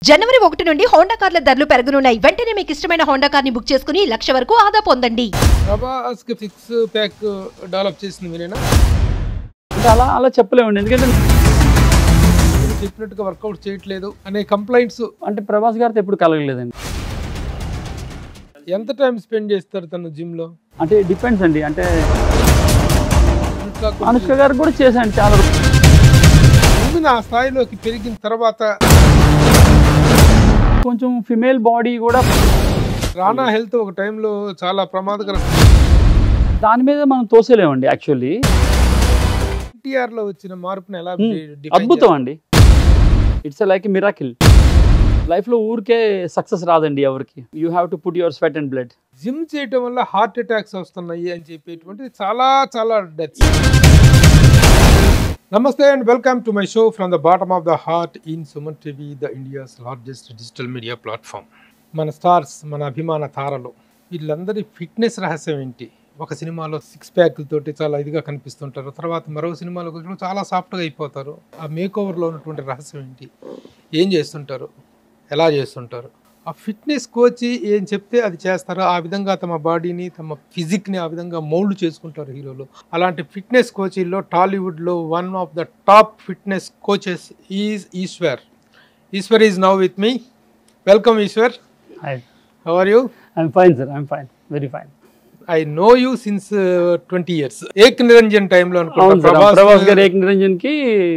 జనవరి 1 నుండి హోండా కార్ల ధరలు పెరగనున్నాయి. వెంటనే మీకు ఇష్టమైన హోండా కార్ని బుక్ చేసుకుని 1,00,000 వరకు ఆదా పొందండి. ప్రభాస్ కి 6 ప్యాక్ డెవలప్ చేసింది మీరేనా? అంటే అలా చెప్పలేమండి, ఎందుకంటే చెప్పినట్టుగా వర్కౌట్ చేయట్లేదు అనే కంప్లైంట్స్ అంటే ప్రభాస్ గారితో ఎప్పుడు కలగలేదండి. ఎంత టైం స్పెండ్ చేస్తారు తను జిమ్ లో? అంటే డిపెండ్స్ అండి. అంటే అనుష్క గారికి కూడా చేశాను చాలా. ఆ స్థాయిలోకి పెరిగిన తర్వాత కొంచెం ఫిమేల్ బాడీ కూడా రానా హెల్త్ ఒక టైంలో చాలా ప్రమాదకరం. దాని మీద మనం తోసేలేమండి. యాక్చువల్లీ ఎన్టీఆర్ లో వచ్చిన మార్పుని ఎలా అద్భుతం అండి. It's like miracle. లైఫ్ లో ఊరికే సక్సెస్ రాదండి ఎవరికి. You have to put your sweat and blood. Gym చేయటం వల్ల హార్ట్ అటాక్స్ వస్తున్నాయి అని చెప్పేటువంటి చాలా డెత్స్. నమస్తే and welcome to my show from the bottom of the heart in Suman TV, the India's largest digital media platform. మన stars, మన అభిమాన తారలు, వీళ్ళందరి ఫిట్నెస్ రహస్యం ఏంటి? ఒక సినిమాలో 6 ప్యాక్ తోటి చాలా ఇదిగా కనిపిస్తుంటారు, తర్వాత మరో సినిమాలో చాలా సాఫ్ట్గా అయిపోతారు. ఆ మేక్ ఓవర్లో ఉన్నటువంటి రహస్యం ఏంటి? ఏం చేస్తుంటారు, ఎలా చేస్తుంటారు? ఆ ఫిట్నెస్ కోచ్ ఏం చెప్తే అది చేస్తారో ఆ విధంగా తమ బాడీని, తమ ఫిజిక్ని ఆ విధంగా మౌల్డ్ చేసుకుంటారు హీరోలు. అలాంటి ఫిట్నెస్ కోచ్ల్లో టాలీవుడ్లో one of the top fitness coaches is Eshwar. Eshwar is now with me. Welcome Eshwar. Hi. How are you? I'm fine sir. I'm fine. Very fine. I know you since 20 years. ఏక్ నిరంజన్ టైంలో అనుకుంటా ప్రభాస్ గారు ఏక్ నిరంజన్ కి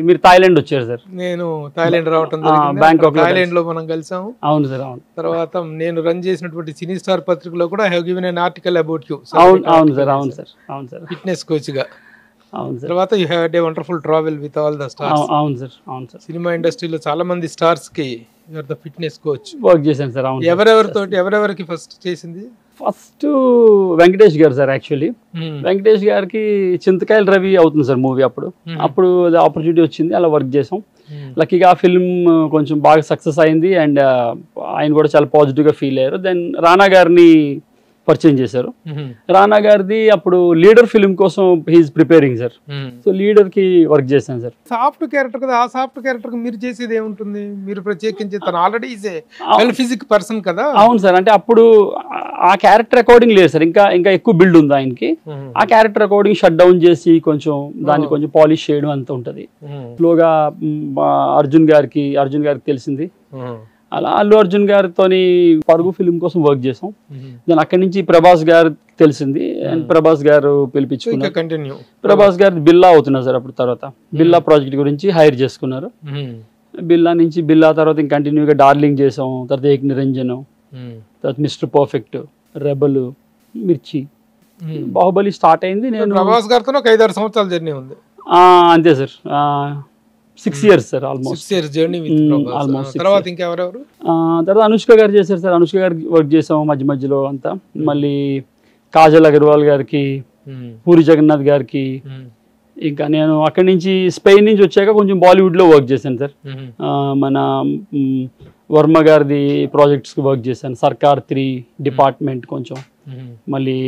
మీరు థాయిలాండ్ వచ్చారు సార్. నేను Thailand రావటం జరిగింది. Bangkok Thailand లో మనం కలిసాము. అవును సార్, అవును. తర్వాత నేను రన్ చేసినటువంటి సినీ స్టార్ పత్రికలో కూడా I have given an article about you. అవును సార్, అవును సార్, అవును సార్. ఫిట్నెస్ కోచ్ గా. అవును సార్. తర్వాత you had a wonderful travel with all the stars. అవును సార్, అవును సార్. సినిమా ఇండస్ట్రీలో చాలా మంది స్టార్స్ కి you are the fitness coach. Work చేశాను సార్. అవును. ఎవరెవరికి ఫస్ట్ చేసింది? ఫస్ట్ వెంకటేష్ గారు సార్. యాక్చువల్లీ వెంకటేష్ గారికి చింతకాయల రవి అవుతుంది సార్ మూవీ. అప్పుడు ఆపర్చునిటీ వచ్చింది, అలా వర్క్ చేసాం. లక్కీగా ఆ ఫిల్మ్ కొంచెం బాగా సక్సెస్ అయింది అండ్ ఆయన కూడా చాలా పాజిటివ్గా ఫీల్ అయ్యారు. దెన్ రానా గారిని పరిచయం చేశారు. రానా గారిది అప్పుడు లీడర్ ఫిల్మ్ కోసం he is preparing sir. So Leader కి వర్క్ చేశాను సార్. సాఫ్ట్ క్యారెక్టర్ కదా, ఆ సాఫ్ట్ క్యారెక్టర్ మీరు చేసేది ఏముంటుంది? మీరు ప్రత్యేకించి తను already is a well physique person కదా. అవును సార్. అంటే అప్పుడు ఆ క్యారెక్టర్ అకార్డింగ్ లేదు సార్, ఇంకా ఎక్కువ బిల్డ్ ఉంది ఆయనకి. ఆ క్యారెక్టర్ అకార్డింగ్ షట్ డౌన్ చేసి దాన్ని కొంచెం పాలిష్ చేయడం అంత ఉంటది. స్లోగా అర్జున్ గారికి తెలిసింది. అలా అల్లు అర్జున్ గారితో పరుగు ఫిలిం కోసం వర్క్ చేసాం. దాని అక్కడి నుంచి ప్రభాస్ గారు తెలిసింది అండ్ ప్రభాస్ గారు పిలిపించుకున్నారు. ప్రభాస్ గారు బిల్లా అవుతున్నారు సార్. అప్పుడు తర్వాత బిల్లా ప్రాజెక్ట్ గురించి హైర్ చేసుకున్నారు. బిల్లా నుంచి తర్వాత ఇంకా కంటిన్యూగా డార్లింగ్ చేసాం. తర్వాత ఏక్ నిరంజన్, తర్వాత మిస్టర్ పర్ఫెక్ట్, రెబల్, మిర్చి, బాహుబలి స్టార్ట్ అయింది. నేను ప్రభాస్ గారితో ఒక 5-6 సంవత్సరాల జర్నీ ఉంది. అంతే sir. 6 years sir. Almost 6 years journey with Prabhas. తర్వాత ఇంకెవరెవరు? తర్వాత అనుష్క గారు చేశారు సార్. అనుష్క గారికి వర్క్ చేసాం మధ్యలో అంతా. మళ్ళీ కాజల్ అగర్వాల్ గారికి, పూరి జగన్నాథ్ గారికి. ఇంకా నేను అక్కడి నుంచి స్పెయిన్ నుంచి వచ్చాక కొంచెం బాలీవుడ్లో వర్క్ చేశాను సార్. మన వర్మ గారిది ప్రాజెక్ట్స్కి వర్క్ చేశాను. సర్కార్ 3 డిపార్ట్మెంట్ కొంచెం. మళ్ళీ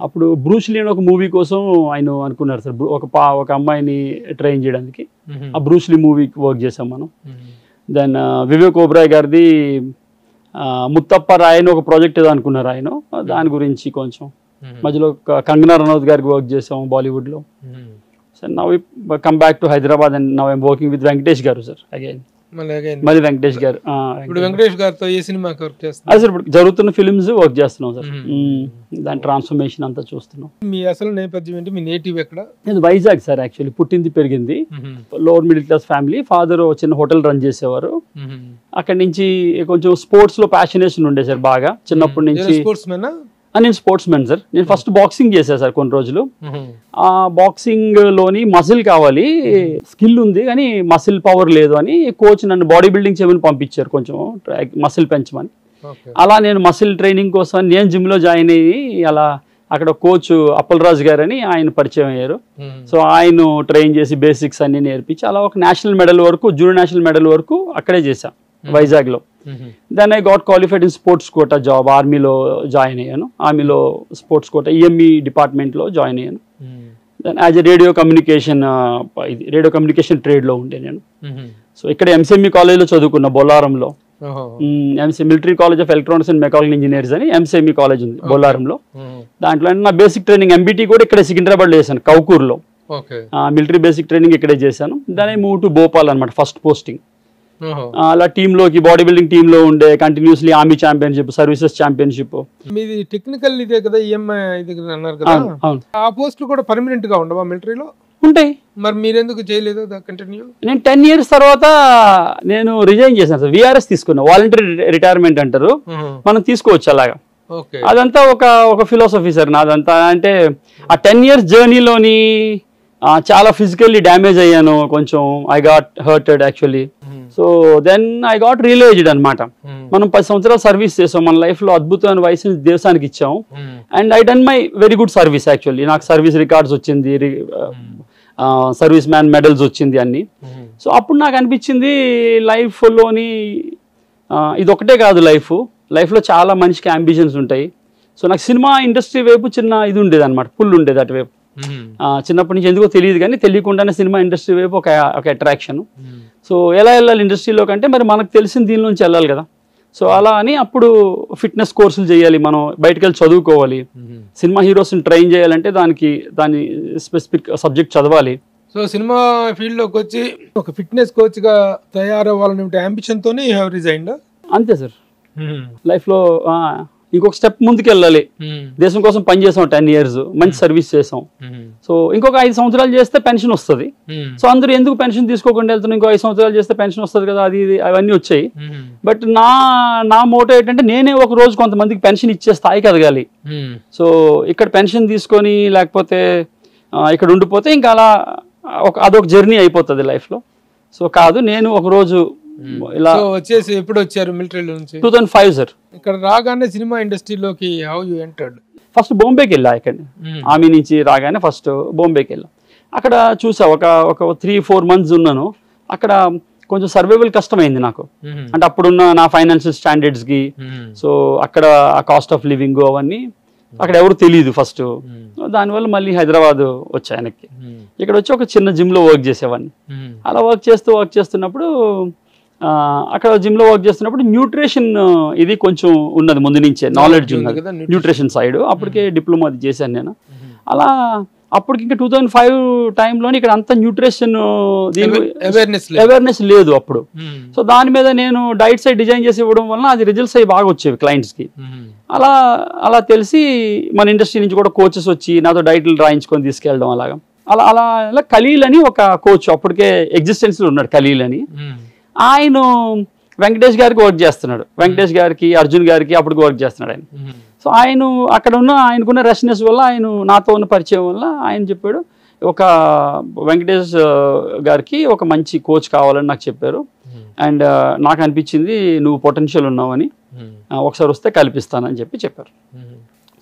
అప్పుడు బ్రూస్ లీ ఒక మూవీ కోసం ఆయన అనుకున్నారు సార్, ఒక అమ్మాయిని ట్రైన్ చేయడానికి. ఆ బ్రూస్ లీ మూవీకి వర్క్ చేసాం మనం. దెన్ వివేక్ ఓబ్రాయ్ గారిది ముత్తప్ప రాయ్ అని ఒక ప్రాజెక్ట్ ఏదో అనుకున్నారు ఆయన. దాని గురించి కొంచెం మధ్యలో కంగనా రనౌత్ గారికి వర్క్ చేసాం బాలీవుడ్లో. Sir now come back to Hyderabad and now I'm working with Venkatesh గారు సార్. అగైన్ మళ్ళీ వెంకటేష్ గారు. ఇప్పుడు వెంకటేష్ గారితో ఏ సినిమాకి వర్క్ చేస్తున్నారు? అదే సార్, ఇప్పుడు జరుగుతున్న ఫిల్మ్స్ వర్క్ చేస్తున్నాం సార్. దాని ట్రాన్స్ఫర్మేషన్ అంతా చూస్తున్నాం. మీ అసలు నేపథ్యం ఏంటి? మీ నేటివ్ ఎక్కడ? నేను వైజాగ్ సార్. యాక్చువల్లీ పుట్టింది పెరిగింది lower middle class family. Father చిన్న హోటల్ రన్ చేసేవారు. అక్కడి నుంచి కొంచెం స్పోర్ట్స్ లో ప్యాషనేషన్ ఉండే సార్ బాగా చిన్నప్పటి నుంచి. నేను స్పోర్ట్స్ మెన్ సార్. నేను ఫస్ట్ బాక్సింగ్ చేశాను సార్ కొన్ని రోజులు. ఆ బాక్సింగ్ లోని మసిల్ కావాలి, స్కిల్ ఉంది కానీ మసిల్ పవర్ లేదు అని కోచ్ నన్ను బాడీ బిల్డింగ్ చేయమని పంపించారు, కొంచెం మసిల్ పెంచమని. అలా నేను మసిల్ ట్రైనింగ్ కోసం నేను జిమ్ లో జాయిన్ అయ్యి అలా అక్కడ కోచ్ అప్పల్ రాజు గారు అని ఆయన పరిచయం అయ్యారు. సో ఆయన ట్రైన్ చేసి బేసిక్స్ అన్ని నేర్పించి అలా ఒక నేషనల్ మెడల్ వరకు, జూనియర్ నేషనల్ మెడల్ వరకు అక్కడే చేశాను వైజాగ్ లో. Then I got qualified in sports quota job. ఆర్మీలో జాయిన్ అయ్యాను. ఆర్మీలో స్పోర్ట్స్ కోటా ఈఎంఈ డిపార్ట్మెంట్లో జాయిన్ అయ్యాను. Then as a radio communication ట్రేడ్లో ఉండే నేను. సో ఇక్కడ ఎంసీఎంఈ కాలేజ్లో చదువుకున్నా బొల్లారంలో. Military college of electronics and mechanical engineers అని ఎంసీఎంఈ కాలేజ్ ఉంది బొల్లారంలో. దాంట్లో నా బేసిక్ ట్రైనింగ్ ఎంబీటీ కూడా ఇక్కడ సికింద్రాబాద్లో చేశాను, కౌకూర్లో. మిలిటరీ బేసిక్ ట్రైనింగ్ ఇక్కడే చేశాను. దాని మూవ్ టు భోపాల్ అనమాట ఫస్ట్ పోస్టింగ్. అలా టీంలోకి బాడీ బిల్డింగ్ టీంలో ఉండే continuously army championship, services championship. మీది టెక్నికల్ ఇదే కదా, ఈఎంఐ ఇది అన్నారు కదా, ఆ పోస్టులు కూడా పర్మనెంట్ గా ఉండవా మిలిటరీలో? ఉంటాయి. మరి మీరెందుకు చేయలేదు కంటిన్యూ? నేను 10 years తర్వాత నేను రిజైన్ చేశాను సార్, విఆర్ఎస్ తీసుకున్నా. వాలంటరీ రిటైర్మెంట్ అంటారు, మనం తీసుకోవచ్చు అలాగా. అదంతా ఒక ఫిలాసఫీ సార్ నాదంతా. అంటే ఆ 10 years జర్నీలోని చాలా ఫిజికల్లీ డ్యామేజ్ అయ్యాను కొంచెం. I got hurted actually. So then I got realized అనమాట. మనం 10 సంవత్సరాలు సర్వీస్ చేసాం, మన లైఫ్ లో అద్భుతమైన వయసుని దేశానికి ఇచ్చాం. And I done my very good service actually. నాకు సర్వీస్ రికార్డ్స్ వచ్చింది, సర్వీస్ మ్యాన్ మెడల్స్ వచ్చింది అన్ని. సో అప్పుడు నాకు అనిపించింది లైఫ్లోని ఇది ఒకటే కాదు, లైఫ్లో చాలా మనిషికి అంబిషన్స్ ఉంటాయి. సో నాకు సినిమా ఇండస్ట్రీ వైపు చిన్న ఇది ఉండేది అనమాట, పుల్ ఉండేది అటువైపు. చిన్నప్పటి నుంచి ఎందుకో తెలియదు కానీ తెలియకుండానే సినిమా ఇండస్ట్రీ వైపు ఒక అట్రాక్షన్. సో ఎలా వెళ్ళాలి ఇండస్ట్రీలో కంటే మరి మనకు తెలిసిన దీనిలోంచి వెళ్ళాలి కదా. సో అలా అని అప్పుడు ఫిట్నెస్ కోర్సులు చేయాలి, మనం బయటకు వెళ్ళి చదువుకోవాలి. సినిమా హీరోస్ని ట్రైన్ చేయాలంటే దాని స్పెసిఫిక్ సబ్జెక్ట్ చదవాలి. సో సినిమా ఫీల్డ్లోకి వచ్చి ఒక ఫిట్నెస్ కోచ్గా తయారవ్వాలనే అంబిషన్ తోనే యూ హావ్ రిజైన్డ్? అంతే సార్. లైఫ్లో ఇంకొక స్టెప్ ముందుకు వెళ్ళాలి. దేశం కోసం పనిచేసాం 10 years, మంచి సర్వీస్ చేసాం. సో ఇంకొక 5 సంవత్సరాలు చేస్తే పెన్షన్ వస్తుంది. సో అందరూ ఎందుకు పెన్షన్ తీసుకోకుండా వెళ్తున్నాం, ఇంకో 5 సంవత్సరాలు చేస్తే పెన్షన్ వస్తుంది కదా, అది అవన్నీ వచ్చాయి. బట్ నా మోటో ఏంటంటే నేనే ఒక రోజు కొంతమందికి పెన్షన్ ఇచ్చే స్థాయికి ఎదగాలి. సో ఇక్కడ పెన్షన్ తీసుకొని లేకపోతే ఇక్కడ ఉండిపోతే ఇంకా అలా అదొక జర్నీ అయిపోతుంది లైఫ్లో. సో కాదు, నేను ఒక రోజు ఇలా వచ్చేసి ఎప్పుడు వచ్చారు మిలిటరీలో నుంచి? 2005 సార్. ఇక్కడ రాగానే సినిమా ఇండస్ట్రీలోకి హౌ యు ఎంటర్డ్? ఫస్ట్ బాంబేకి వెళ్ళా. ఇక్కడ ఆర్మీ నుంచి రాగానే ఫస్ట్ బాంబేకి వెళ్ళా. అక్కడ చూసా ఒక 3-4 months ఉన్నాను. అక్కడ కొంచెం సర్వైవల్ కష్టమైంది నాకు. అంటే అప్పుడున్న నా ఫైనాన్షియల్ స్టాండర్డ్స్కి. సో అక్కడ ఆ కాస్ట్ ఆఫ్ లివింగ్ అవన్నీ అక్కడ ఎవరు తెలియదు ఫస్ట్. దానివల్ల మళ్ళీ హైదరాబాద్ వచ్చా వెనక్కి. ఇక్కడ వచ్చి ఒక చిన్న జిమ్లో వర్క్ చేసేవాడిని. అలా వర్క్ చేస్తున్నప్పుడు అక్కడ జిమ్లో వర్క్ చేస్తున్నప్పుడు న్యూట్రిషన్ ఇది కొంచెం ఉన్నది, ముందు నుంచే నాలెడ్జ్ ఉన్నది న్యూట్రిషన్ సైడ్. అప్పటికే డిప్లొమా అది చేశాను నేను. అలా అప్పటికి ఇంకా 2005 టైంలోని ఇక్కడ అంత న్యూట్రిషన్ అవేర్నెస్ లేదు అప్పుడు. సో దాని మీద నేను డైట్ సైడ్ డిజైన్ చేసి ఇవ్వడం వలన అది రిజల్ట్స్ అవి బాగా వచ్చేవి క్లయింట్స్కి. అలా తెలిసి మన ఇండస్ట్రీ నుంచి కూడా కోచెస్ వచ్చి నాతో డైట్లు రాయించుకొని తీసుకెళ్ళడం అలాగా. అలా ఖలీల్ అని ఒక కోచ్ అప్పటికే ఎగ్జిస్టెన్స్లో ఉన్నాడు, ఖలీల్ అని. ఆయన వెంకటేష్ గారికి వర్క్ చేస్తున్నాడు, వెంకటేష్ గారికి అర్జున్ గారికి అప్పటికి వర్క్ చేస్తున్నాడు ఆయన. సో ఆయన అక్కడ ఆయనకున్న రష్నెస్ వల్ల ఆయన నాతో ఉన్న పరిచయం వల్ల ఆయన చెప్పాడు, ఒక వెంకటేష్ గారికి ఒక మంచి కోచ్ కావాలని నాకు చెప్పారు. అండ్ నాకు అనిపించింది నువ్వు పొటెన్షియల్ ఉన్నావని, ఒకసారి వస్తే కల్పిస్తానని చెప్పారు.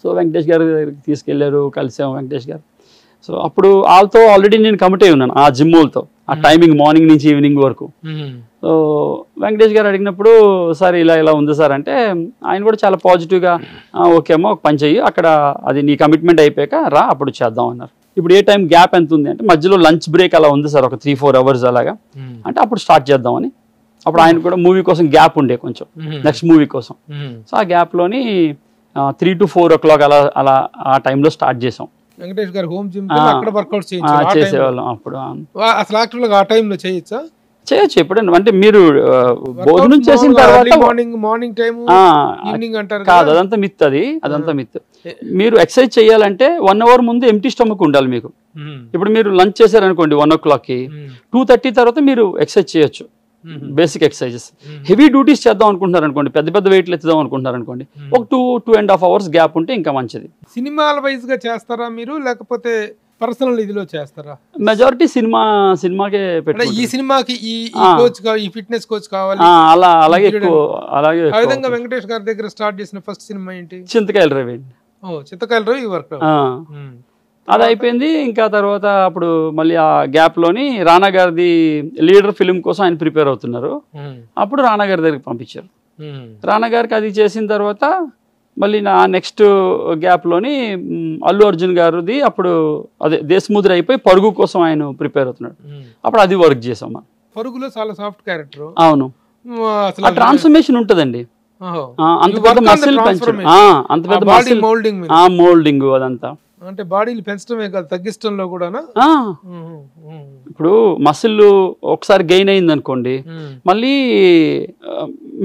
సో వెంకటేష్ గారి దగ్గరికి తీసుకెళ్లారు, కలిసాము వెంకటేష్ గారు. సో అప్పుడు వాళ్ళతో ఆల్రెడీ నేను కమిట్ అయి ఉన్నాను, ఆ జిమ్ వాళ్ళతో, ఆ టైమింగ్ మార్నింగ్ నుంచి ఈవినింగ్ వరకు. సో వెంకటేష్ గారు అడిగినప్పుడు సార్ ఇలా ఉంది సార్ అంటే ఆయన కూడా చాలా పాజిటివ్గా ఓకే అమ్మా ఒక పని చెయ్యి, అక్కడ అది నీ కమిట్మెంట్ అయిపోయాక రా అప్పుడు చేద్దాం అన్నారు. ఇప్పుడు ఏ టైం గ్యాప్ ఎంత ఉంది అంటే మధ్యలో లంచ్ బ్రేక్ అలా ఉంది సార్, ఒక 3-4 hours అలాగా. అంటే అప్పుడు స్టార్ట్ చేద్దామని. అప్పుడు ఆయన కూడా మూవీ కోసం గ్యాప్ ఉండే కొంచెం, నెక్స్ట్ మూవీ కోసం. సో ఆ గ్యాప్లోని 3 to 4 o'clock అలా ఆ టైంలో స్టార్ట్ చేసాం. వెంకటేష్ గారు హోమ్ జిమ్ అక్కడ వర్కౌట్ చేసేవాళ్ళం అప్పుడు. అసలు యాక్చువల్గా ఆ టైంలో చేయొచ్చా? చేయొచ్చు ఎప్పుడైనా, అంటే మీరు భోజనం చేసిన తర్వాత మార్నింగ్ టైం అంటారు కాదు, అదంతా మిత్. అదంతా మిత్. మీరు ఎక్సర్సైజ్ చేయాలంటే 1 hour ముందు ఎంప్టీ స్టమక్ ఉండాలి మీకు. ఇప్పుడు మీరు లంచ్ చేశారనుకోండి 1 o'clockకి, 2:30 తర్వాత మీరు ఎక్సర్సైజ్ చేయొచ్చు, బేసిక్ ఎక్సర్సైజెస్. హెవీ డ్యూటీస్ చేద్దాం అనుకుంటున్నారు అనుకోండి, పెద్ద వెయిట్లు ఎత్తుదాం అనుకుంటున్నారు అనుకోండి, ఒక 2.5 hours గ్యాప్ ఉంటే ఇంకా మంచిది. సినిమాల వైజ్ గా చేస్తారా మీరు, లేకపోతే పర్సనల్ ఇదిలో చేస్తారా? మెజారిటీ సినిమాకే పెట్టుకుంటారు. ఈ సినిమాకి ఈ కోచ్ ఈ ఫిట్నెస్ కోచ్ కావాలి అలాగే. ఆ విధంగా వెంకటేష్ గారి దగ్గర స్టార్ట్ చేసిన ఫస్ట్ సినిమా ఏంటి? చింతకాయల రవి. చింతకాయల రవి వర్క్ అది అయిపోయింది. ఇంకా తర్వాత అప్పుడు మళ్ళీ ఆ గ్యాప్లోని రానా గారిది లీడర్ ఫిలిం కోసం ఆయన ప్రిపేర్ అవుతున్నారు. అప్పుడు రానా గారి దగ్గరికి పంపించారు. రానా గారికి అది చేసిన తర్వాత మళ్ళీ నా నెక్స్ట్ గ్యాప్లోని అల్లు అర్జున్ గారిది అప్పుడు అదే దేశముద్ర అయిపోయి పరుగు కోసం ఆయన ప్రిపేర్ అవుతున్నాడు. అప్పుడు అది వర్క్ చేసాం. పరుగులో చాలా సాఫ్ట్ క్యారెక్టర్. అవును, అసలు ఆ ట్రాన్స్ఫర్మేషన్ ఉంటదండి. అంత పెద్ద మసిల్ పెంచడం, అంత పెద్ద బాడీ మసిల్ మోల్డింగ్ మోల్డింగ్ అదంతా, అంటే బాడీని పెంచడమే కాదు తగ్గించడంలో కూడానా? ఇప్పుడు మసిల్ ఒకసారి గెయిన్ అయింది అనుకోండి, మళ్ళీ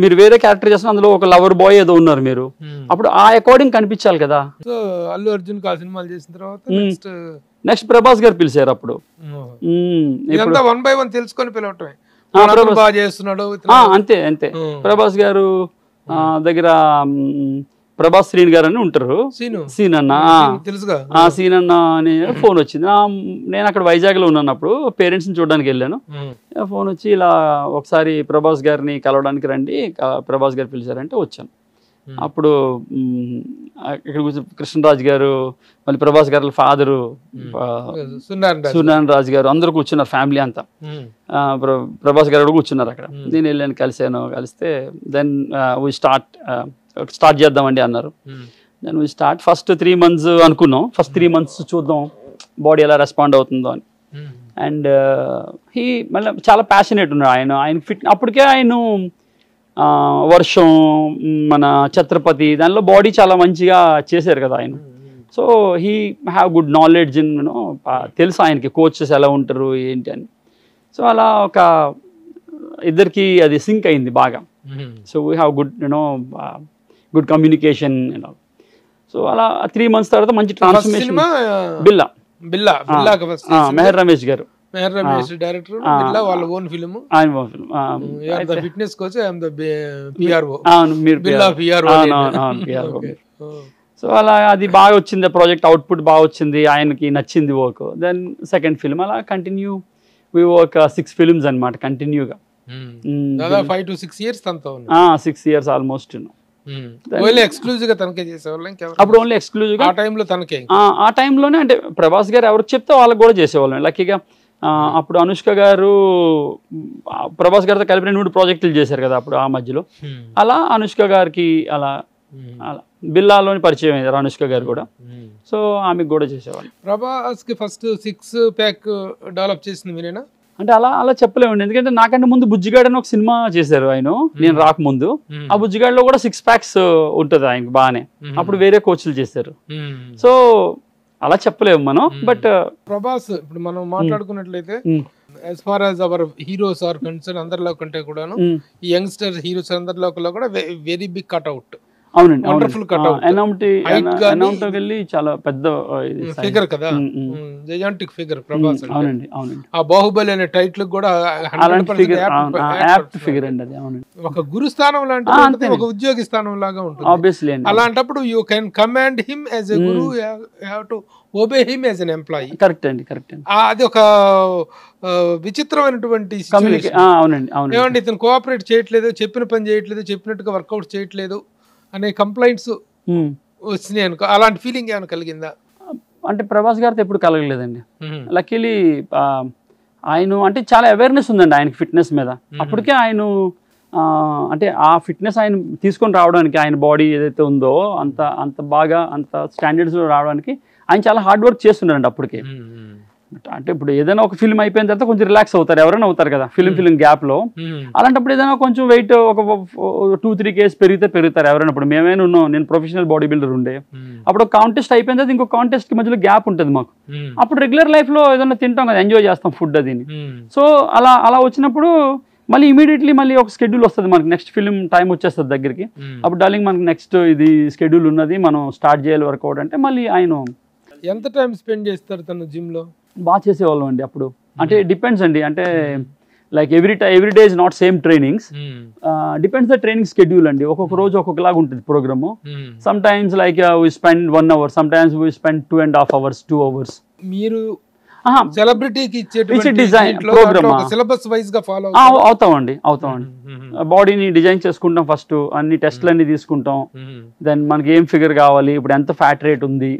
మీరు వేరే క్యారెక్టర్ చేస్తున్న అందులో ఒక లవర్ బాయ్ ఏదో ఉన్నారు మీరు, అప్పుడు ఆ అకార్డింగ్ కనిపించాలి కదా. సో అల్లు అర్జున్ ఆ సినిమాలు చేసిన తర్వాత నెక్స్ట్ ప్రభాస్ గారు పిలిచారు అప్పుడు. ఇదంతా 1 by 1 తెలుసుకొని పిలవటమే. బాగా చేస్తున్నాడు అంతే అంతే. ప్రభాస్ గారు దగ్గర ప్రభాస్ శ్రీని గారు అని ఉంటారు, సీన్ అన్న తెలుసుగా, సీన్ అన్న అని ఫోన్ వచ్చింది. నేను అక్కడ వైజాగ్ లో ఉన్నాను, అప్పుడు పేరెంట్స్ ని చూడడానికి వెళ్ళాను. ఫోన్ వచ్చి ఇలా ఒకసారి ప్రభాస్ గారిని కలవడానికి రండి, ప్రభాస్ గారు పిలిచారంటే వచ్చాను. అప్పుడు ఇక్కడ కృష్ణరాజు గారు, మళ్ళీ ప్రభాస్ గారి ఫాదరు సూర్యనారాయణ రాజు గారు అందరూ కూర్చున్నారు, ఫ్యామిలీ అంతా. ప్రభాస్ గారు కూడా కూర్చున్నారు అక్కడ. నేను వెళ్ళాను, కలిస్తే దెన్ వీ స్టార్ట్ చేద్దామండి అన్నారు. Then we start. First 3 months అనుకున్నాం, ఫస్ట్ 3 months చూద్దాం బాడీ ఎలా రెస్పాండ్ అవుతుందో అని. అండ్ మళ్ళీ చాలా ప్యాషనేట్ ఉన్నాడు ఆయన ఫిట్. అప్పటికే ఆయన వర్షం, మన ఛత్రపతి దానిలో బాడీ చాలా మంచిగా చేశారు కదా ఆయన. So he have good knowledge in తెలుసు ఆయనకి కోచెస్ ఎలా ఉంటారు ఏంటి అని. సో అలా ఒక ఇద్దరికి అది సింక్ అయింది బాగా. So we have good good communication. So అలా 3 months తర్వాత మంచి ట్రాన్స్ఫర్మేషన్. బిల్లా మెహర్ రమేష్ గారు, డైరెక్టర్, వాళ్ళ own film, fitness coach, so అలా అది బాగా వచ్చింది ప్రాజెక్ట్, అవుట్పుట్ బాగా వచ్చింది, ఆయనకి నచ్చింది వర్క్. దెన్ సెకండ్ ఫిల్మ్ అలా కంటిన్యూ వి వర్క్ 6 films అనమాట కంటిన్యూగా. 5 to 6 years 6 years almost. Exclusive గా తనకే చేసేవాళ్ళం అప్పుడు, ఓన్లీ ఎక్స్క్లూజివ్ గా ఆ టైంలోనే. అంటే ప్రభాస్ గారు ఎవరికి చెప్తే వాళ్ళకి కూడా చేసేవాళ్ళం. లక్కీగా అప్పుడు అనుష్క గారు ప్రభాస్ గారితో కలిపి 2 ప్రాజెక్టులు చేశారు కదా అప్పుడు ఆ మధ్యలో. అలా అనుష్క గారికి అలా బిల్లాలోని పరిచయం అయ్యారు అనుష్క గారు కూడా. సో ఆమెకు కూడా చేసేవాళ్ళు. ప్రభాస్ కి ఫస్ట్ 6 pack డెవలప్ చేసింది మీరేనా? అంటే అలా చెప్పలేమండి, ఎందుకంటే నాకంటే ముందు బుజ్జిగాడ్ అని ఒక సినిమా చేశారు ఆయన, నేను రాకముందు. ఆ బుజ్జిగాడ్లో కూడా 6 packs ఉంటుంది ఆయనకు బాగానే. అప్పుడు వేరే కోచ్లు చేశారు. సో అలా చెప్పలేము మనం. బట్ ప్రభాస్ ఇప్పుడు మనం మాట్లాడుకున్నట్లయితే as far as our heroes are concerned, అందరిలో కంటే కూడాను ఈ యంగ్స్టర్ హీరోస్ అందరిలో కూడా వెరీ బిగ్ కట్అవుట్. అవునండి, వండర్ఫుల్ కట్అవుట్, వెళ్ళి చాలా పెద్ద ఫిగర్ కదా, జైజాంటిక్ ఫిగర్ ప్రభాస్. అవునండి అవునండి. ఆ బాహుబలి అనే టైటిల్ కూడా ఫిగర్ అండి అది. అవునండి, ఒక గురు స్థానం లాంటి, ఒక ఉద్యోగి స్థానం లాగా ఉంటుంది. అలాంటప్పుడు you can command him as a Guru, you have to obey him as N employee. Correct అండి, కరెక్ట్ అండి. అది ఒక విచిత్రమైనటువంటి అవునండి. ఏమండి ఇతను కోఆపరేట్ చేయట్లేదు, చెప్పిన పని చేయట్లేదు, చెప్పినట్టుగా వర్కౌట్ చేయట్లేదు అనే కంప్లైంట్స్ వచ్చినాయి అనుకో, అలాంటి ఫీలింగ్ ఏమైనా కలిగిందా? అంటే ప్రభాస్ గారితో ఎప్పుడు కలగలేదండి. లక్కీలీ ఆయన అంటే చాలా అవేర్నెస్ ఉందండి ఆయనకి ఫిట్నెస్ మీద. అప్పటికే ఆయన అంటే ఆ ఫిట్నెస్ ఆయన తీసుకొని రావడానికి, ఆయన బాడీ ఏదైతే ఉందో అంత బాగా అంత స్టాండర్డ్స్లో రావడానికి ఆయన చాలా హార్డ్ వర్క్ చేస్తున్నారండి అప్పటికే. అంటే ఇప్పుడు ఏదైనా ఒక ఫిల్మ్ అయిపోయిన తర్వాత కొంచెం రిలాక్స్ అవుతారు, ఎవరైనా అవుతారు కదా ఫిల్మ్ గ్యాప్ లో. అలాంటప్పుడు ఏదైనా కొంచెం వెయిట్ ఒక 2-3 kgs పెరుగుతారు ఎవరైనా. ఇప్పుడు మేమైనా ఉన్నాం, నేను ప్రొఫెషనల్ బాడీ బిల్డర్ ఉండే, అప్పుడు కాంటెస్ట్ అయిపోయిన తర్వాత ఇంకో కాంటెస్ట్ కి మధ్యలో గ్యాప్ ఉంటుంది మాకు. అప్పుడు రెగ్యులర్ లైఫ్ లో ఏదైనా తింటాం కదా, ఎంజాయ్ చేస్తాం ఫుడ్ అది. సో అలా వచ్చినప్పుడు మళ్ళీ ఇమీడియట్లీ మళ్ళీ ఒక స్కెడ్యూల్ వస్తుంది మనకి, నెక్స్ట్ ఫిల్మ్ టైం వచ్చేస్తుంది దగ్గరికి. అప్పుడు డార్లింగ్ మనకి నెక్స్ట్ ఇది స్కెడ్యూల్ ఉన్నది, మనం స్టార్ట్ చేయాలి వర్కౌట్ అంటే మళ్ళీ ఆయన. ఎంత టైం స్పెండ్ చేస్తారు తను జిమ్ లో? బాగా చేసేవాళ్ళం అండి అప్పుడు. అంటే డిపెండ్స్ అండి, అంటే like every day is not same trainings, depends the training schedule అండి. ఒక్కొక్క రోజు ఒక్కొక్కలాగా ఉంటుంది programme. Some times like we spend 1 hour, some times we spend 2.5 hours, 2 hours. మీరు సెలబ్రిటీకి సిలబస్ వైజ్ గా ఫాలో అవుతామండి. బాడీని డిజైన్ చేసుకుంటాం, ఫస్ట్ అన్ని టెస్ట్లు అన్ని తీసుకుంటాం. దెన్ మనకి ఏం ఫిగర్ కావాలి, ఇప్పుడు ఎంత ఫ్యాట్ రేట్ ఉంది,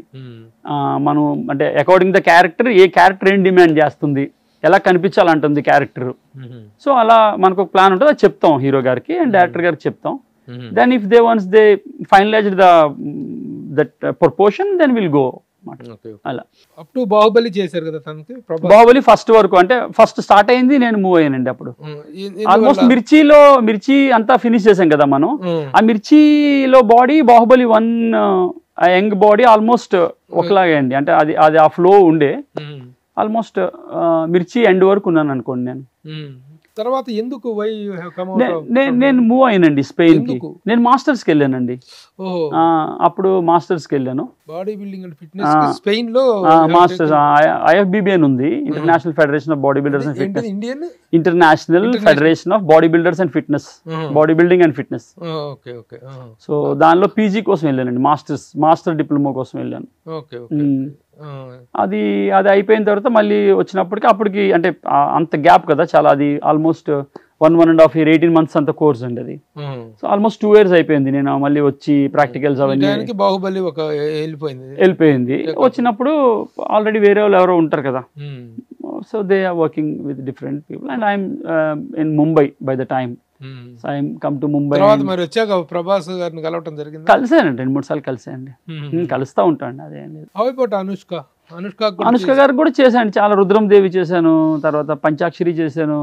మనం అంటే according the character, A character ఏం డిమాండ్ చేస్తుంది, ఎలా కనిపించాలంటుంది క్యారెక్టర్. సో అలా మనకు ఒక ప్లాన్ ఉంటుంది, అది చెప్తాం హీరో గారికి అండ్ డైరెక్టర్ గారికి చెప్తాం. Then if they once they finalized that proportion, then will go అలా అప్ టు బాహుబలి చేశారు కదా తనకి ప్రభాస్. బాహుబలి ఫస్ట్ వరకు అంటే ఫస్ట్ స్టార్ట్ అయింది, నేను మూవ్ అయ్యానండి అప్పుడు. ఆల్మోస్ట్ మిర్చి అంతా ఫినిష్ చేసాం కదా మనం. ఆ మిర్చిలో body Baahubali 1 young body almost ఒకలాగే అండి. అంటే అది ఆ ఫ్లో ఉండే ఆల్మోస్ట్ మిర్చి ఎండ్ వరకు ఉన్నాను అనుకోండి నేను. తర్వాత ఎందుకు నేను మూవ్ అయ్యానండి స్పెయిన్ కి. నేను మాస్టర్స్కి వెళ్ళానండి. అప్పుడు మాస్టర్స్కి వెళ్ళాను. Body building and fitness Spain లో మాస్టర్స్ IFBB అని ఉంది, international federation of body builders and fitness. International federation of body builders and fitness, body building and fitness. So దానిలో PG కోసం వెళ్ళానండి, మాస్టర్ డిప్లొమా కోసం వెళ్ళాను. అది అయిపోయిన తర్వాత మళ్ళీ అప్పటికి అంటే అంత గ్యాప్ కదా చాలా, అది ఆల్మోస్ట్ 1.5 year 18 months అంత కోర్స్ అండి అది. సో ఆల్మోస్ట్ 2 years అయిపోయింది నేను మళ్ళీ వచ్చి ప్రాక్టికల్స్ అవన్నీ. బాహుబలి వెళ్ళిపోయింది. వచ్చినప్పుడు ఆల్రెడీ వేరే వాళ్ళు ఎవరో ఉంటారు కదా, so they are working with different people and I'm in Mumbai by the time. So I'm come to Mumbai. మరి వచ్చాక ప్రభాస్ గారిని కలవటం జరిగింది? కలిసానండి, 2-3 సార్లు కలిసానండి, కలుస్తూ ఉంటాను. అదేం లేదు. అనుష్క గారు కూడా చేశాను చాలా. రుద్రం దేవి చేశాను, తర్వాత పంచాక్షరి చేశాను,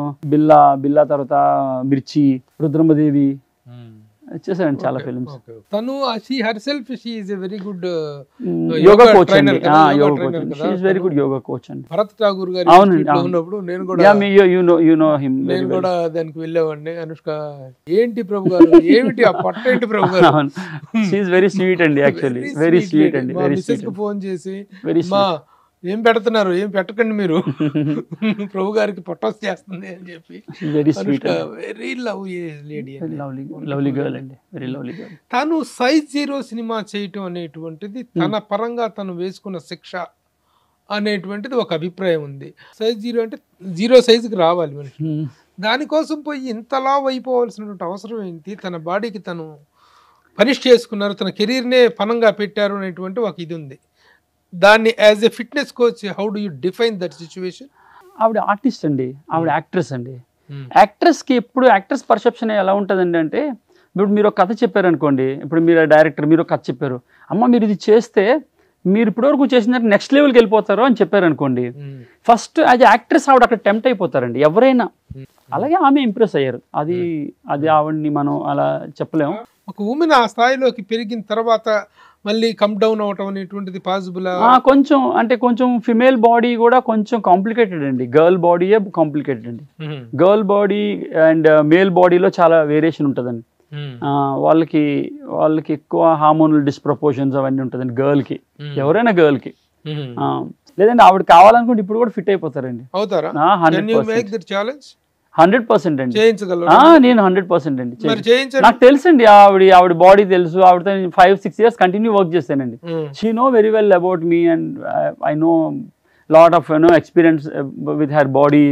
బిల్లా తర్వాత మిర్చి, రుద్రమదేవి చేశాను చాలా ఫిల్మ్స్. తను she is a very good yoga coach అండి. She is very good yoga coach అండి. భరత్ ఠాగూర్ గారు ఉన్నప్పుడు నేను కూడా దానికి వెళ్ళేవాడిని. అనుష్క ఏంటి ప్రభు గారు, ఏమిటి ఆ పట్ట ఏంటి ప్రభు గారు? షీ ఈజ్ వెరీ స్వీట్ అండి, యాక్చువల్లీ వెరీ స్వీట్ అండి. మిసెస్ కు ఫోన్ చేసి మా ఏం పెడుతున్నారు, ఏం పెట్టకండి మీరు, ప్రభు గారికి పొట్టస్ చేస్తుంది అని చెప్పి. వెరీ లవ్లీ గర్ల్ అండి, వెరీ లవ్లీ గర్ల్. తను Size Zero సినిమా చేయటం అనేటువంటిది తన పరంగా తను వేసుకున్న శిక్ష అనేటువంటిది ఒక అభిప్రాయం ఉంది. Size Zero అంటే 0 సైజుకి రావాలి మనిషి, దానికోసం పోయి ఇంతలా అయిపోవాల్సినటువంటి అవసరం ఏంటి? తన బాడీకి తను పనిష్ చేసుకున్నారు, తన కెరీర్నే పనంగా పెట్టారు అనేటువంటి ఒక ఇది ఉంది. దాన్ని as a fitness coach how do you define that situation? ఆవిడ ఆర్టిస్ట్ అండి, ఆవిడ యాక్ట్రెస్ అండి. యాక్ట్రెస్కి ఎప్పుడు యాక్ట్రెస్ పర్సెప్షన్ ఎలా ఉంటుందండి అంటే, ఇప్పుడు మీరు ఒక కథ చెప్పారనుకోండి, ఇప్పుడు మీరు డైరెక్టర్ మీరు ఒక కథ చెప్పారు, అమ్మ మీరు ఇది చేస్తే మీరు ఇప్పటివరకు చేసిన నెక్స్ట్ లెవెల్కి వెళ్ళిపోతారు అని చెప్పారనుకోండి, ఫస్ట్ యాజ్ యాక్ట్రెస్ ఆవిడ అక్కడ టెంప్ట్ అయిపోతారండి ఎవరైనా. అలాగే ఆమె ఇంప్రెస్ అయ్యారు. అది ఆవిడని మనం అలా చెప్పలేము. ఒక ఉమెన్ ఆ స్థాయిలోకి పెరిగిన తర్వాత మళ్ళీ కమ్ డౌన్ అవటం అనేటువంటిది పాసిబుల్? కొంచెం ఫిమేల్ బాడీ కూడా కొంచెం కాంప్లికేటెడ్ అండి. గర్ల్ బాడీయే కాంప్లికేటెడ్ అండి. గర్ల్ బాడీ అండ్ మేల్ బాడీలో చాలా వేరియేషన్ ఉంటుందండి. వాళ్ళకి ఎక్కువ హార్మోనల్ డిస్ప్రపోర్షన్స్ అవన్నీ ఉంటుందండి గర్ల్కి, ఎవరైనా గర్ల్కి. లేదండి ఆవిడ కావాలనుకుంటే ఇప్పుడు కూడా ఫిట్ అయిపోతారండి. 100% అండి. నేను 100% అండి. నాకు తెలుసు అండి, ఆవిడ బాడీ తెలుసు. ఆవిడతో 5-6 years కంటిన్యూ వర్క్ చేశానండి. She know very well about me and I know lot of experience with her body.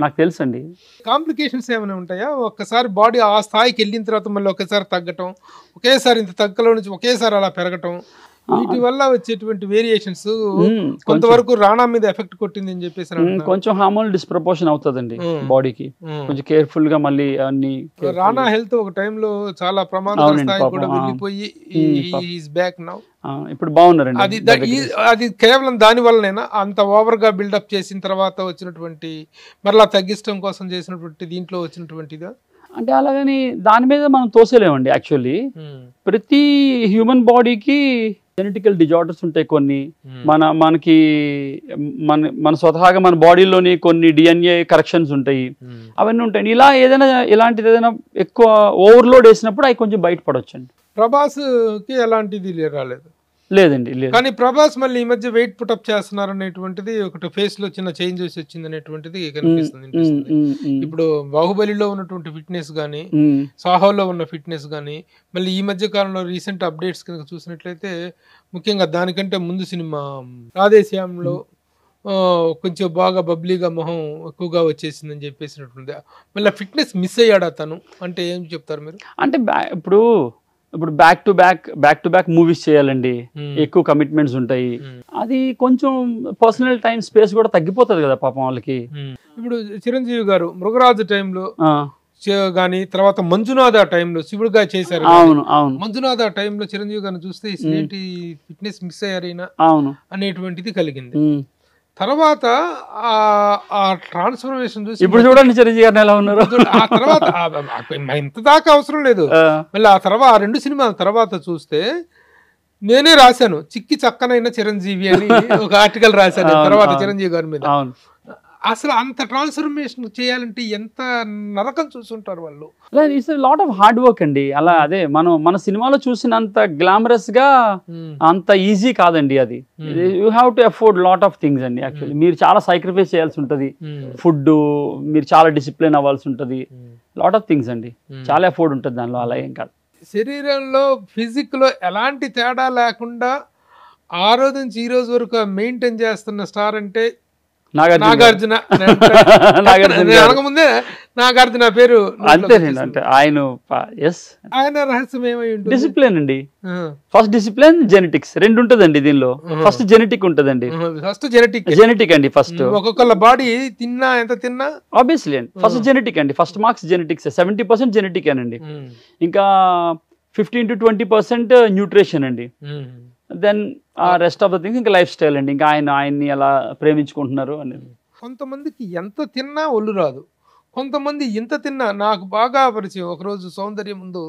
నాకు తెలుసు అండి. కాంప్లికేషన్స్ ఏమైనా ఉంటాయా? ఒక్కసారి బాడీ ఆ స్థాయికి వెళ్ళిన తర్వాత మళ్ళీ ఒకేసారి తగ్గటం, ఒకేసారి ఇంత తగ్గలో నుంచి ఒకేసారి అలా పెరగటం, వీటి వల్ల వచ్చేటువంటి వేరియేషన్స్ కొంతవరకు రాణా మీద ఎఫెక్ట్ కొట్టింది అని చెప్పేసి కొంచెం హార్మోనల్ డిస్ప్రపోర్షన్ అవుతుందండి బాడీకి. కొంచెం కేర్ఫుల్ గా మళ్ళీ అన్ని. రాణా హెల్త్ ఒక టైంలో చాలా ప్రమాదకర స్థాయి కూడా వెళ్ళిపోయి ఈజ్ బ్యాక్ నౌ. ఇప్పుడు బాగున్నారండి. అది కేవలం దాని వల్లనేనా అంత ఓవర్ గా బిల్డప్ చేసిన తర్వాత వచ్చినటువంటి మరలా తగ్గించడం కోసం చేసినటువంటి దీంట్లో వచ్చినటువంటిదా? అంటే అలాగని దాని మీద మనం తోసేలేమండి. యాక్చువల్లీ ప్రతి హ్యూమన్ బాడీకి జెనెటికల్ డిజార్డర్స్ ఉంటాయి కొన్ని. మనకి మన స్వతహాగా మన బాడీలోని కొన్ని DNA కరెక్షన్స్ ఉంటాయి, అవన్నీ ఉంటాయి. ఇలా ఇలాంటిది ఏదైనా ఎక్కువ ఓవర్లోడ్ వేసినప్పుడు అవి కొంచెం బయటపడవచ్చు అండి. ప్రభాస్ కి ఎలాంటిది రాలేదు? లేదండి, లేదు. కానీ ప్రభాస్ మళ్ళీ ఈ మధ్య వెయిట్ పుటప్ చేస్తున్నారు అనేటువంటిది ఒకటి, ఫేస్ లో చిన్న చేంజెస్ వచ్చింది అనేటువంటిది కనిపిస్తుంది. ఇప్పుడు బాహుబలిలో ఉన్నటువంటి ఫిట్నెస్ గానీ, సాహోలో ఉన్న ఫిట్నెస్ గానీ, మళ్ళీ ఈ మధ్య కాలంలో రీసెంట్ అప్డేట్స్ కనుక చూసినట్లయితే, ముఖ్యంగా దానికంటే ముందు సినిమా రాధేశ్యామ్లో కొంచెం బాగా బబ్లీగా మొహం ఎక్కువగా వచ్చేసిందని చెప్పేసినట్టుంది. మళ్ళీ ఫిట్నెస్ మిస్ అయ్యాడా తను అంటే ఏం చెప్తారు మీరు? అంటే ఇప్పుడు బ్యాక్ టు బ్యాక్ మూవీస్ చేయాలండి, ఎక్కువ కమిట్మెంట్స్ ఉంటాయి. అది కొంచెం పర్సనల్ టైం స్పేస్ కూడా తగ్గిపోతుంది కదా పాపం వాళ్ళకి. ఇప్పుడు చిరంజీవి గారు మృగరాజు టైంలో గాని తర్వాత మంజునాథ టైంలో శివుడుగా చేశారు. అవును అవును మంజునాథ టైంలో చిరంజీవి గారిని చూస్తే ఏంటి ఫిట్నెస్ మిస్ అయ్యారైనా అవును అనేటువంటిది కలిగింది. తర్వాత ఆ ట్రాన్స్ఫర్మేషన్ చూసి ఇప్పుడు చూడండి చిరంజీవి గారిని ఎలా ఉన్నారు. ఆ తర్వాత ఇంత దాకా అవసరం లేదు. మళ్ళీ ఆ తర్వాత ఆ 2 సినిమాల తర్వాత చూస్తే నేనే రాశాను చిక్కి చక్కనైన చిరంజీవి అని ఒక ఆర్టికల్ రాశాను తర్వాత చిరంజీవి గారి మీద. అసలు అంత ట్రాన్స్ఫర్మేషన్ చేయాలంటే ఎంత నరకం చూసుంటారు వాళ్ళు. It's lot of hard work అండి. అలా అదే మన సినిమాలో చూసినంత గ్లామరస్ గా అంత ఈజీ కాదండి అది. You have to afford lot of things అండి. యాక్చువల్లీ మీరు చాలా సాక్రిఫైస్ చేయాల్సి ఉంటుంది. ఫుడ్ మీరు చాలా డిసిప్లిన్ అవ్వాల్సి ఉంటుంది. లాట్ ఆఫ్ థింగ్స్ అండి. చాలా ఎఫోర్డ్ ఉంటుంది దానిలో. అలా ఏం కాదు. శరీరంలో ఫిజిక్ లో ఎలాంటి తేడా లేకుండా ఆ రోజు నుంచి ఈ రోజు వరకు మెయింటైన్ చేస్తున్న స్టార్ అంటే నాగార్జున. అనకముందే నాగార్జున పేరు అంతేనండి. అంటే ఆయన రహస్యం ఏమై ఉంటుంది? డిసిప్లిన్ అండి. ఫస్ట్ డిసిప్లిన్, జెనెటిక్స్ రెండు ఉంటదండి దీనిలో. ఫస్ట్ జెనెటిక్ ఉంటదండి. ఫస్ట్ జెనెటిక్ అండి. ఫస్ట్ ఒక్కొక్కళ్ళ బాడీ ఎంత తిన్నా ఆబ్వియస్లీ అండి. ఫస్ట్ జెనెటిక్ అండి. First marks genetics. 70% జెనెటిక్ అండి. ఇంకా 15 to 20% న్యూట్రిషన్ అండి. Then rest of the things ఇంకా లైఫ్ స్టైల్ అండి. ఇంకా ఆయన్ని ఎలా ప్రేమించుకుంటున్నారు అనేది. కొంతమందికి ఎంత తిన్నా ఒళ్ళు రాదు. కొంతమంది ఇంత తిన్నా నాకు బాగా పరిచయం. ఒకరోజు సౌందర్యం ముందు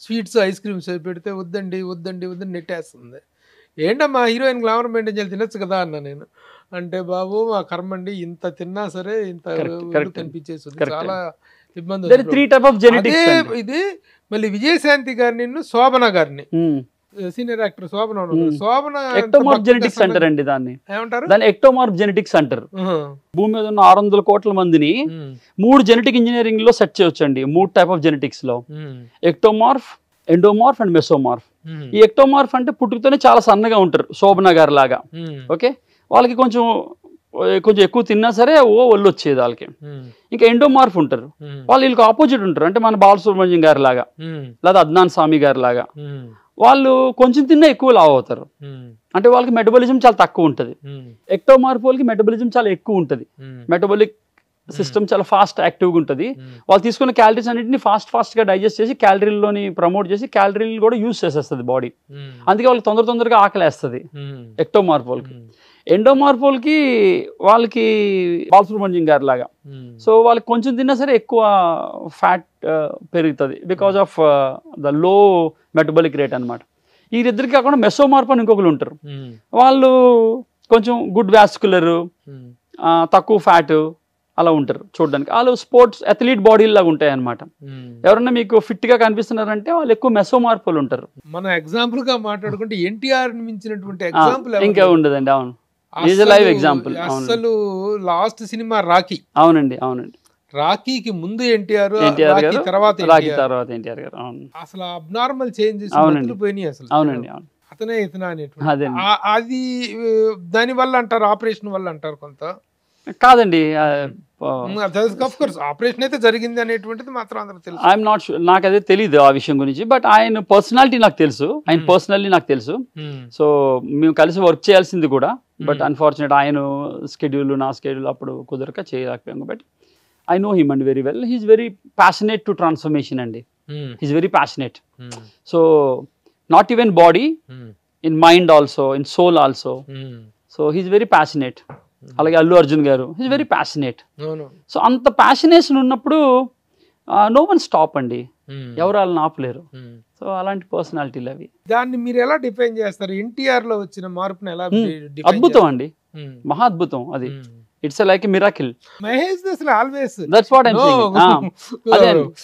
స్వీట్స్ ఐస్ క్రీమ్స్ పెడితే వద్దండి నెట్టేస్తుంది. ఏంటమ్మా హీరోయిన్ గ్లామర్ మెయింటైన్ చేయాలి తినచ్చు కదా అన్నా నేను. అంటే బాబు మా కర్మండి ఇంత తిన్నా సరే ఇంత కనిపించేస్తుంది. చాలా ఇబ్బంది. ఇది మళ్ళీ విజయశాంతి గారిని శోభన గారిని సీనియర్ యాక్టర్ శోభన ఎక్టోమార్ఫ్ జెనెటిక్స్ అంటారండి దాన్ని. ఏమంటారు? దాన్ని ఎక్టోమార్ఫ్ జెనెటిక్స్ అంటారు. భూమి మీద ఉన్న 600 కోట్ల మందిని 3 జెనెటిక్ ఇంజనీరింగ్ లో సెట్ చేయొచ్చు అండి. 3 టైప్ ఆఫ్ జెనెటిక్స్ లో ఎక్టోమార్ఫ్, ఎండోమార్ఫ్ అండ్ మెసోమార్ఫ్. ఈ ఎక్టోమార్ఫ్ అంటే పుట్టుకతోనే చాలా సన్నగా ఉంటారు శోభన గారు లాగా. ఓకే, వాళ్ళకి కొంచెం ఎక్కువ తిన్నా సరే ఒళ్ళు వచ్చేది వాళ్ళకి. ఇంకా ఎండోమార్ఫ్ ఉంటారు, వీళ్ళకి ఆపోజిట్ ఉంటారు. అంటే మన బాలసుబ్రహ్మణ్యం గారి లాగా లేదా అద్నాన్ సామి గారి లాగా. వాళ్ళు కొంచెం తిన్నా ఎక్కువ లావు అవుతారు. అంటే వాళ్ళకి మెటబాలిజం చాలా తక్కువ ఉంటుంది. ఎక్టోమార్ఫ్ వాళ్ళకి మెటబాలిజం చాలా ఎక్కువ ఉంటుంది. మెటబాలిక్ సిస్టమ్ చాలా ఫాస్ట్ యాక్టివ్గా ఉంటుంది. వాళ్ళు తీసుకున్న క్యాలరీస్ అన్నింటినీ ఫాస్ట్ గా డైజెస్ట్ చేసి క్యాలరీలోని ప్రమోట్ చేసి క్యాలరీలు కూడా యూజ్ చేసేస్తుంది బాడీ. అందుకే వాళ్ళకి తొందరగా ఆకలేస్తుంది ఎక్టోమార్ఫ్ వాళ్ళకి. ఎండోమార్ఫ్ వాళ్ళకి బాలసుబ్రహ్మణ్యం గారి లాగా. సో వాళ్ళకి కొంచెం తిన్నా సరే ఎక్కువ ఫ్యాట్ పెరుగుతుంది because of the low metabolic rate అనమాట. వీరిద్దరికి కాకుండా మెసోమార్ఫ్ అని ఇంకొకరు ఉంటారు. వాళ్ళు కొంచెం గుడ్ వాస్కులర్, తక్కువ ఫ్యాట్ అలా ఉంటారు చూడడానికి. వాళ్ళు స్పోర్ట్స్ అథ్లీట్ బాడీ లాగా ఉంటాయి అనమాట. ఎవరన్నా మీకు ఫిట్ గా కనిపిస్తున్నారంటే వాళ్ళు ఎక్కువ మెసోమార్ఫ్లు ఉంటారు. మన ఎగ్జాంపుల్ గా మాట్లాడుకుంటే ఎన్టీఆర్ మించినటువంటి ఎగ్జాంపుల్ ఇంకా ఉండదండి. అవును, లైవ్ ఎగ్జాంపుల్. అసలు లాస్ట్ సినిమా రాఖీ. అవునండి. రాఖీకి ముందు ఎన్టీఆర్, తర్వాత ఎన్టీఆర్ గారు. అవును, అసలు అబ్నార్మల్ చేంజెస్ పోయినాయి అసలు. అవునండి, అవును. అతనే ఇతనే అనేటువంటి అది దాని వల్ల అంటారు, ఆపరేషన్ వల్ల అంటారు. కొంత కాదండి, ఆపరేషన్ అయితే జరిగింది అనేటువంటిది మాత్రం అందరూ తెలుసు. ఐఎమ్ నాట్ షూర్, నాకు అదే తెలియదు ఆ విషయం గురించి. బట్ ఆయన పర్సనాలిటీ నాకు తెలుసు, ఆయన పర్సనల్లీ నాకు తెలుసు. సో మేము కలిసి వర్క్ చేయాల్సింది కూడా. బట్ అన్ఫార్చునేట్ ఆయన స్కెడ్యూల్ నా స్కెడ్యూల్ అప్పుడు కుదరక చేయలేకపోయాము. But I know him and very well. He's very passionate to transformation andi. He's very passionate. So not even body, in mind also, in soul also. So he's very passionate. Alage Allu Arjun garu, he's very passionate. So anta passionation unnappudu no one stop andi. ఎవరు వాళ్ళని ఆపలేరు. So అలాంటి personality అవి. దాన్ని మీరు ఎలా define చేస్తారు? ఎన్టీఆర్ లో వచ్చిన మార్పుని ఎలా? అద్భుతం అండి, మహా అద్భుతం అది. It's like a miracle. Mahesh దసలు always that's what I am saying.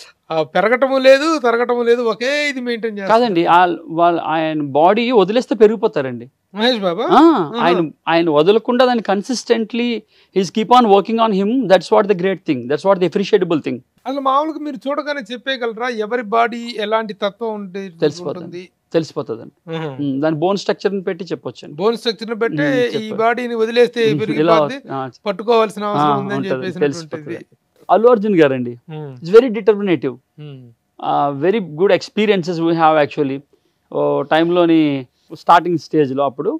పెరగటము లేదు, తరగటము లేదు, ఒకే ఇది మెయింటైన్ చేస్తారు. కాదండి, ఆయన బాడీ వదిలేస్తే పెరిగిపోతారండి మహేష్ బాబా. ఆయన వదలకుండా దాన్ని consistently he's keep on working on him. That's what the great thing, that's what the appreciable thing. అసలు మామూలుగా మీరు చూడగానే చెప్పేయగలరా ఎవరి బాడీ ఎలాంటి తత్వం ఉంటుంది? తెలిసిపోతుందండి. దాని బోన్ స్ట్రక్చర్ ని పెట్టి చెప్పొచ్చు. బోన్ స్ట్రక్చర్ ని పెట్టి ఈ బాడీని వదిలేస్తే పట్టుకోవాల్సిన అవసరం ఉందని చెప్పేసి. అల్లు అర్జున్ గారు అండి, it's very determinative, very good experiences we have actually. టైంలోని స్టార్టింగ్ స్టేజ్లో అప్పుడు,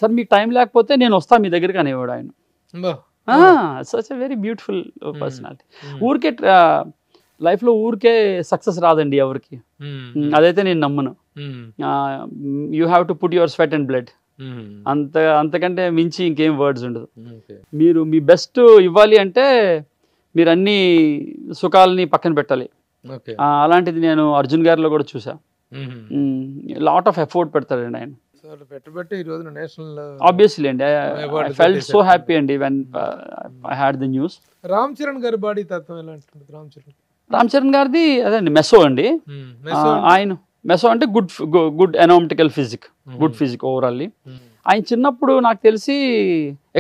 సార్ మీకు టైం లేకపోతే నేను వస్తాను మీ దగ్గరికి అనేవాడు ఆయన. Such a very beautiful personality. ఊరికే లైఫ్లో ఊరికే సక్సెస్ రాదండి ఎవరికి. అదైతే నేను నమ్మను. You have to put your sweat and blood. అంతకంటే మించి ఇంకేం వర్డ్స్ ఉండదు. మీరు మీ బెస్ట్ ఇవ్వాలి అంటే మీరు అన్ని సుఖాలని పక్కన పెట్టాలి. అలాంటిది నేను అర్జున్ గారిలో కూడా చూసా. లాట్ ఆఫ్ ఎఫర్ట్ పెడతాడండి ఆయన. ఆబ్వియస్లీ అండి, ఐ ఫెల్ట్ సో హ్యాపీ అండి when I had the news. Ram Charan గారి బాడీ తత్వం ఎలా ఉంటుంది? రామ్ చరణ్ గారిది అదే అండి, మెసో అండి. ఆయన మెసో అంటే good anatomical physique, good physique overally. ఆయన చిన్నప్పుడు నాకు తెలిసి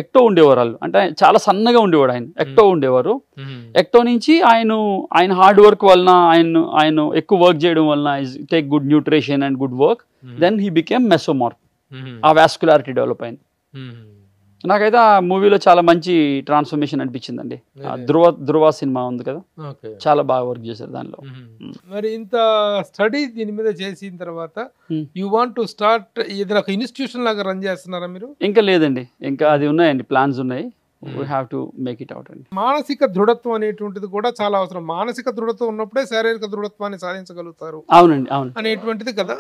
ఎక్టో ఉండేవారు వాళ్ళు, అంటే చాలా సన్నగా ఉండేవాడు ఆయన. ఎక్టో ఉండేవారు. ఎక్టో నుంచి ఆయన హార్డ్ వర్క్ వలన, ఆయన ఎక్కువ వర్క్ చేయడం వలన, take good nutrition and good work, then he became mesomorph. ఆ వాస్కులారిటీ డెవలప్ అయింది. నాకైతే ఆ మూవీలో చాలా మంచి ట్రాన్స్ఫర్మేషన్ అనిపించిందండి. ధృవ సినిమా ఉంది కదా, చాలా బాగా వర్క్ చేశారు దానిలో. మరి ఇంత స్టడీ దీని మీద చేసిన తర్వాత యూ వాంట్ టు స్టార్ట్ ఏదైనా ఒక ఇన్స్టిట్యూషన్ లాగా రన్ చేస్తున్నారా మీరు? ఇంకా లేదండి, ఇంకా అది ఉన్నాయండి, ప్లాన్స్ ఉన్నాయి. we have to make it out అండి. మానసిక దృఢత్వం అనేటువంటిది కూడా చాలా అవసరం. మానసిక దృఢత్వం ఉన్నప్పుడే శారీరక దృఢత్వాన్ని సాధించగలుగుతారు. అవునండి, అవును అనేటువంటిది కదా.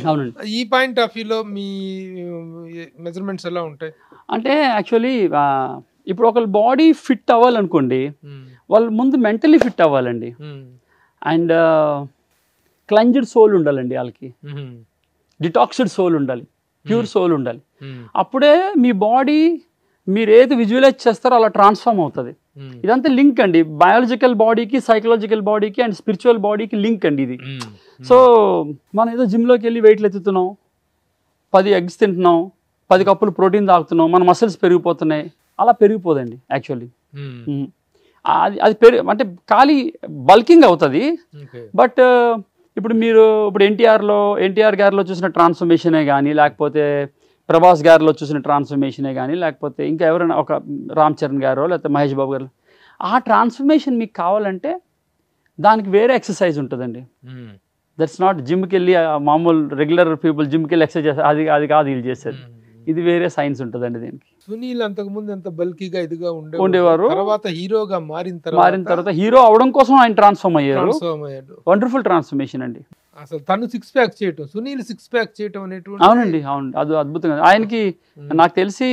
అవునండి. ఈ పాయింట్ ఆఫ్ వ్యూలో మీ మెజర్మెంట్స్ ఎలా ఉంటాయి? అంటే యాక్చువల్లీ ఇప్పుడు ఒకళ్ళ బాడీ ఫిట్ అవ్వాలనుకోండి, వాళ్ళు ముందు మెంటలీ ఫిట్ అవ్వాలండి. అండ్ క్లెన్జ్డ్ సోల్ ఉండాలండి వాళ్ళకి, డిటాక్స్డ్ సోల్ ఉండాలి, ప్యూర్ సోల్ ఉండాలి. అప్పుడే మీ బాడీ మీరు ఏది విజువలైజ్ చేస్తారో అలా ట్రాన్స్ఫార్మ్ అవుతుంది. ఇదంతా లింక్ అండి, బయాలజికల్ బాడీకి, సైకలాజికల్ బాడీకి అండ్ స్పిరిచువల్ బాడీకి లింక్ అండి ఇది. సో మనం ఏదో జిమ్లోకి వెళ్ళి వెయిట్లు ఎత్తుతున్నాం, 10 ఎగ్స్ తింటున్నాం, 10 కప్పులు ప్రోటీన్ తాగుతున్నాం, మన మసిల్స్ పెరిగిపోతున్నాయి. అలా పెరిగిపోదండి యాక్చువల్లీ. అది అంటే ఖాళీ బల్కింగ్ అవుతుంది. బట్ ఇప్పుడు ఎన్టీఆర్ గారిలో చూసిన ట్రాన్స్ఫర్మేషనే కానీ, లేకపోతే ప్రభాస్ గారిలో చూసిన ట్రాన్స్ఫర్మేషనే కానీ, లేకపోతే ఇంకా ఎవరైనా ఒక రామ్ చరణ్ గారో లేకపోతే మహేష్ బాబు గారు, ఆ ట్రాన్స్ఫర్మేషన్ మీకు కావాలంటే దానికి వేరే ఎక్సర్సైజ్ ఉంటుందండి. దట్స్ నాట్ జిమ్కి వెళ్ళి మామూలు రెగ్యులర్ పీపుల్ జిమ్కి వెళ్ళి ఎక్సర్సైజ్ చేస్తారు, అది కాదు వీళ్ళు చేసేది. ఇది వేరే సైన్స్ ఉంటుందండి దీనికి. సునీల్ అంతకుముందు ఎంత బల్కీగా ఇదిగా ఉండేవారు, తర్వాత హీరోగా మారిన తర్వాత హీరో అవడం కోసం ఆయన ట్రాన్స్ఫార్మ్ అయ్యారు. వండర్ఫుల్ ట్రాన్స్ఫర్మేషన్ అండి. అసలు తను 6 ప్యాక్ చేయటం, సునీల్ 6 ప్యాక్ చేయటం అనేటువంటి. అవునండి, అవును, అది అద్భుతంగా. ఆయనకి నాకు తెలిసి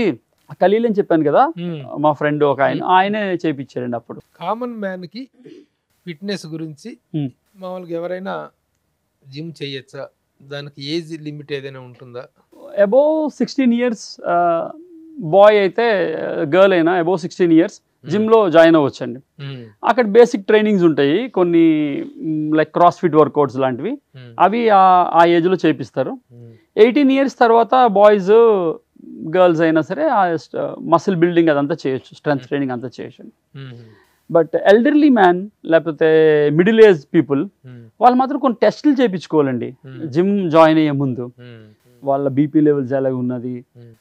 ఖలీల్ అని చెప్పాను కదా, మా ఫ్రెండ్ ఒక ఆయనే చేయించారండి అప్పుడు. కామన్ మ్యాన్ కి ఫిట్నెస్ గురించి మామూలుగా ఎవరైనా జిమ్ చేయొచ్చా? దానికి ఏజ్ లిమిట్ ఏదైనా ఉంటుందా? అబోవ్ 16 ఇయర్స్ బాయ్ అయితే, గర్ల్ అయినా అబోవ్ 16 ఇయర్స్ జిమ్లో జాయిన్ అవ్వచ్చండి. అక్కడ బేసిక్ ట్రైనింగ్స్ ఉంటాయి కొన్ని, లైక్ క్రాస్ ఫిట్ వర్కౌట్స్ లాంటివి, అవి ఆ ఏజ్లో చేపిస్తారు. 18 ఇయర్స్ తర్వాత బాయ్స్ గర్ల్స్ అయినా సరే మసిల్ బిల్డింగ్ అదంతా చేయొచ్చు, స్ట్రెంత్ ట్రైనింగ్ అంతా చేయొచ్చు. బట్ ఎల్డర్లీ మ్యాన్ లేకపోతే మిడిల్ ఏజ్ పీపుల్ వాళ్ళు మాత్రం కొన్ని టెస్టులు చేయించుకోవాలండి జిమ్ జాయిన్ అయ్యే ముందు. వాళ్ళ బీపీ లెవెల్స్ ఎలా ఉన్నది,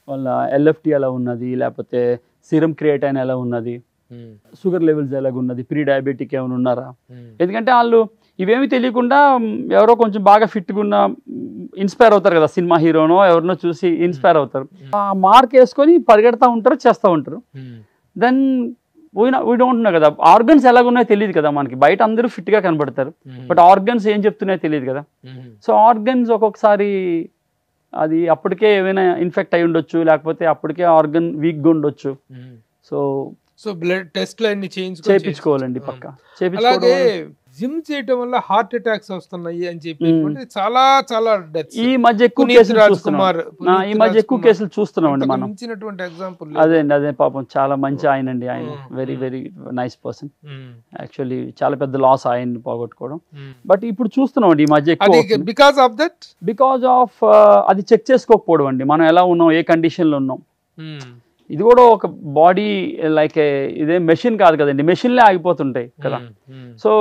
వాళ్ళ ఎల్ఎఫ్టీ ఎలా ఉన్నది, లేకపోతే సీరం క్రియేటైన్ ఎలా ఉన్నది, షుగర్ లెవెల్స్ ఎలాగ ఉన్నది, ప్రీ డయాబెటిక్ ఏమైనా ఉన్నారా. ఎందుకంటే వాళ్ళు ఇవేమి తెలియకుండా ఎవరో కొంచెం బాగా ఫిట్గా ఉన్న ఇన్స్పైర్ అవుతారు కదా, సినిమా హీరోనో ఎవరినో చూసి ఇన్స్పైర్ అవుతారు. ఆ మార్క్ వేసుకొని పరిగెడతా ఉంటారు, చేస్తూ ఉంటారు. దెన్ వీ డోంట్ నో కదా, ఆర్గన్స్ ఎలాగున్నాయో తెలియదు కదా మనకి. బయట అందరూ ఫిట్గా కనబడతారు, బట్ ఆర్గన్స్ ఏం చెప్తున్నాయో తెలియదు కదా. సో ఆర్గన్స్ ఒక్కొక్కసారి అది అప్పటికే ఏమైనా ఇన్ఫెక్ట్ అయి ఉండొచ్చు, లేకపోతే అప్పటికే ఆర్గన్ వీక్గా ఉండొచ్చు. సో బ్లడ్ టెస్ట్లు అన్ని చేయించుకోవాలండి పక్కా. అలాగే జిమ్ చేయటం వల్ల హార్ట్ అటాక్స్ వస్తున్నాయి అని చెప్పి చాలా చాలా ఈ మధ్య ఎక్కువ కేసులు చూస్తున్నామండి మనం. ఎగ్జాంపుల్ అదే పాపం చాలా మంచి ఆయన అండి, ఆయన very very nice person. Actually చాలా పెద్ద లాస్ ఆయన్ని పోగొట్టుకోవడం. బట్ ఇప్పుడు చూస్తున్నాం ఈ మధ్య బికాస్ ఆఫ్ అది చెక్ చేసుకోకపోవడం అండి, మనం ఎలా ఉన్నాం, ఏ కండిషన్ లో ఉన్నాం. ఇది కూడా ఒక బాడీ లైక్ ఇదే మెషిన్ కాదు కదండి, మెషిన్లే ఆగిపోతుంటాయి కదా. సో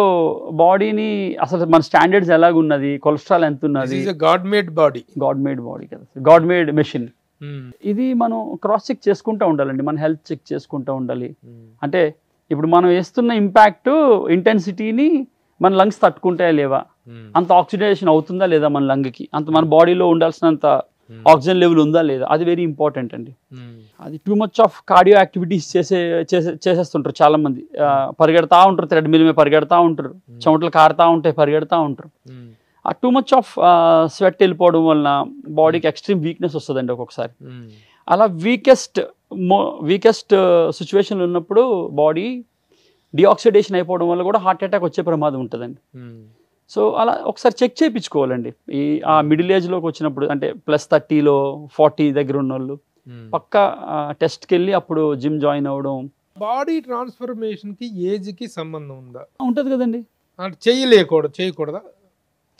బాడీని అసలు మన స్టాండర్డ్స్ ఎలాగున్నది, కొలెస్ట్రాల్ ఎంత ఉన్నది, గాడ్ మేడ్ బాడీ కదా, గాడ్ మేడ్ మెషిన్. ఇది మనం క్రాస్ చెక్ చేసుకుంటూ ఉండాలండి, మన హెల్త్ చెక్ చేసుకుంటూ ఉండాలి. అంటే ఇప్పుడు మనం వేస్తున్న ఇంపాక్ట్ ఇంటెన్సిటీని మన లంగ్స్ తట్టుకుంటాయా లేవా, అంత ఆక్సిడేషన్ అవుతుందా లేదా మన లంగ్కి, అంత మన బాడీలో ఉండాల్సినంత ఆక్సిజన్ లెవెల్ ఉందా లేదా, అది వెరీ ఇంపార్టెంట్ అండి. అది too much of cardio activities చేసేస్తుంటారు చాలా మంది. పరిగెడతా ఉంటారు, థ్రెడ్మిల్ మీద పరిగెడతా ఉంటారు, చెమటలు కారుతా ఉంటాయి, పరిగెడతా ఉంటారు. ఆ టూ మచ్ ఆఫ్ స్వెట్ వెళ్ళిపోవడం వలన బాడీకి ఎక్స్ట్రీమ్ వీక్నెస్ వస్తుందండి ఒక్కొక్కసారి. అలా వీకెస్ట్ సిచ్యువేషన్లో ఉన్నప్పుడు బాడీ డిఆక్సిడేషన్ అయిపోవడం వల్ల కూడా హార్ట్ అటాక్ వచ్చే ప్రమాదం ఉంటుందండి. సో అలా ఒకసారి చెక్ చేయించుకోవాలండి. ఆ మిడిల్ ఏజ్లోకి వచ్చినప్పుడు, అంటే +30లో 40 దగ్గర ఉన్న వాళ్ళు పక్కా టెస్ట్కి వెళ్ళి అప్పుడు జిమ్ జాయిన్ అవ్వడం. బాడీ ట్రాన్స్ఫర్మేషన్కి ఏజ్కి సంబంధం ఉందా? ఉంటుంది కదండి. చేయకూడదా?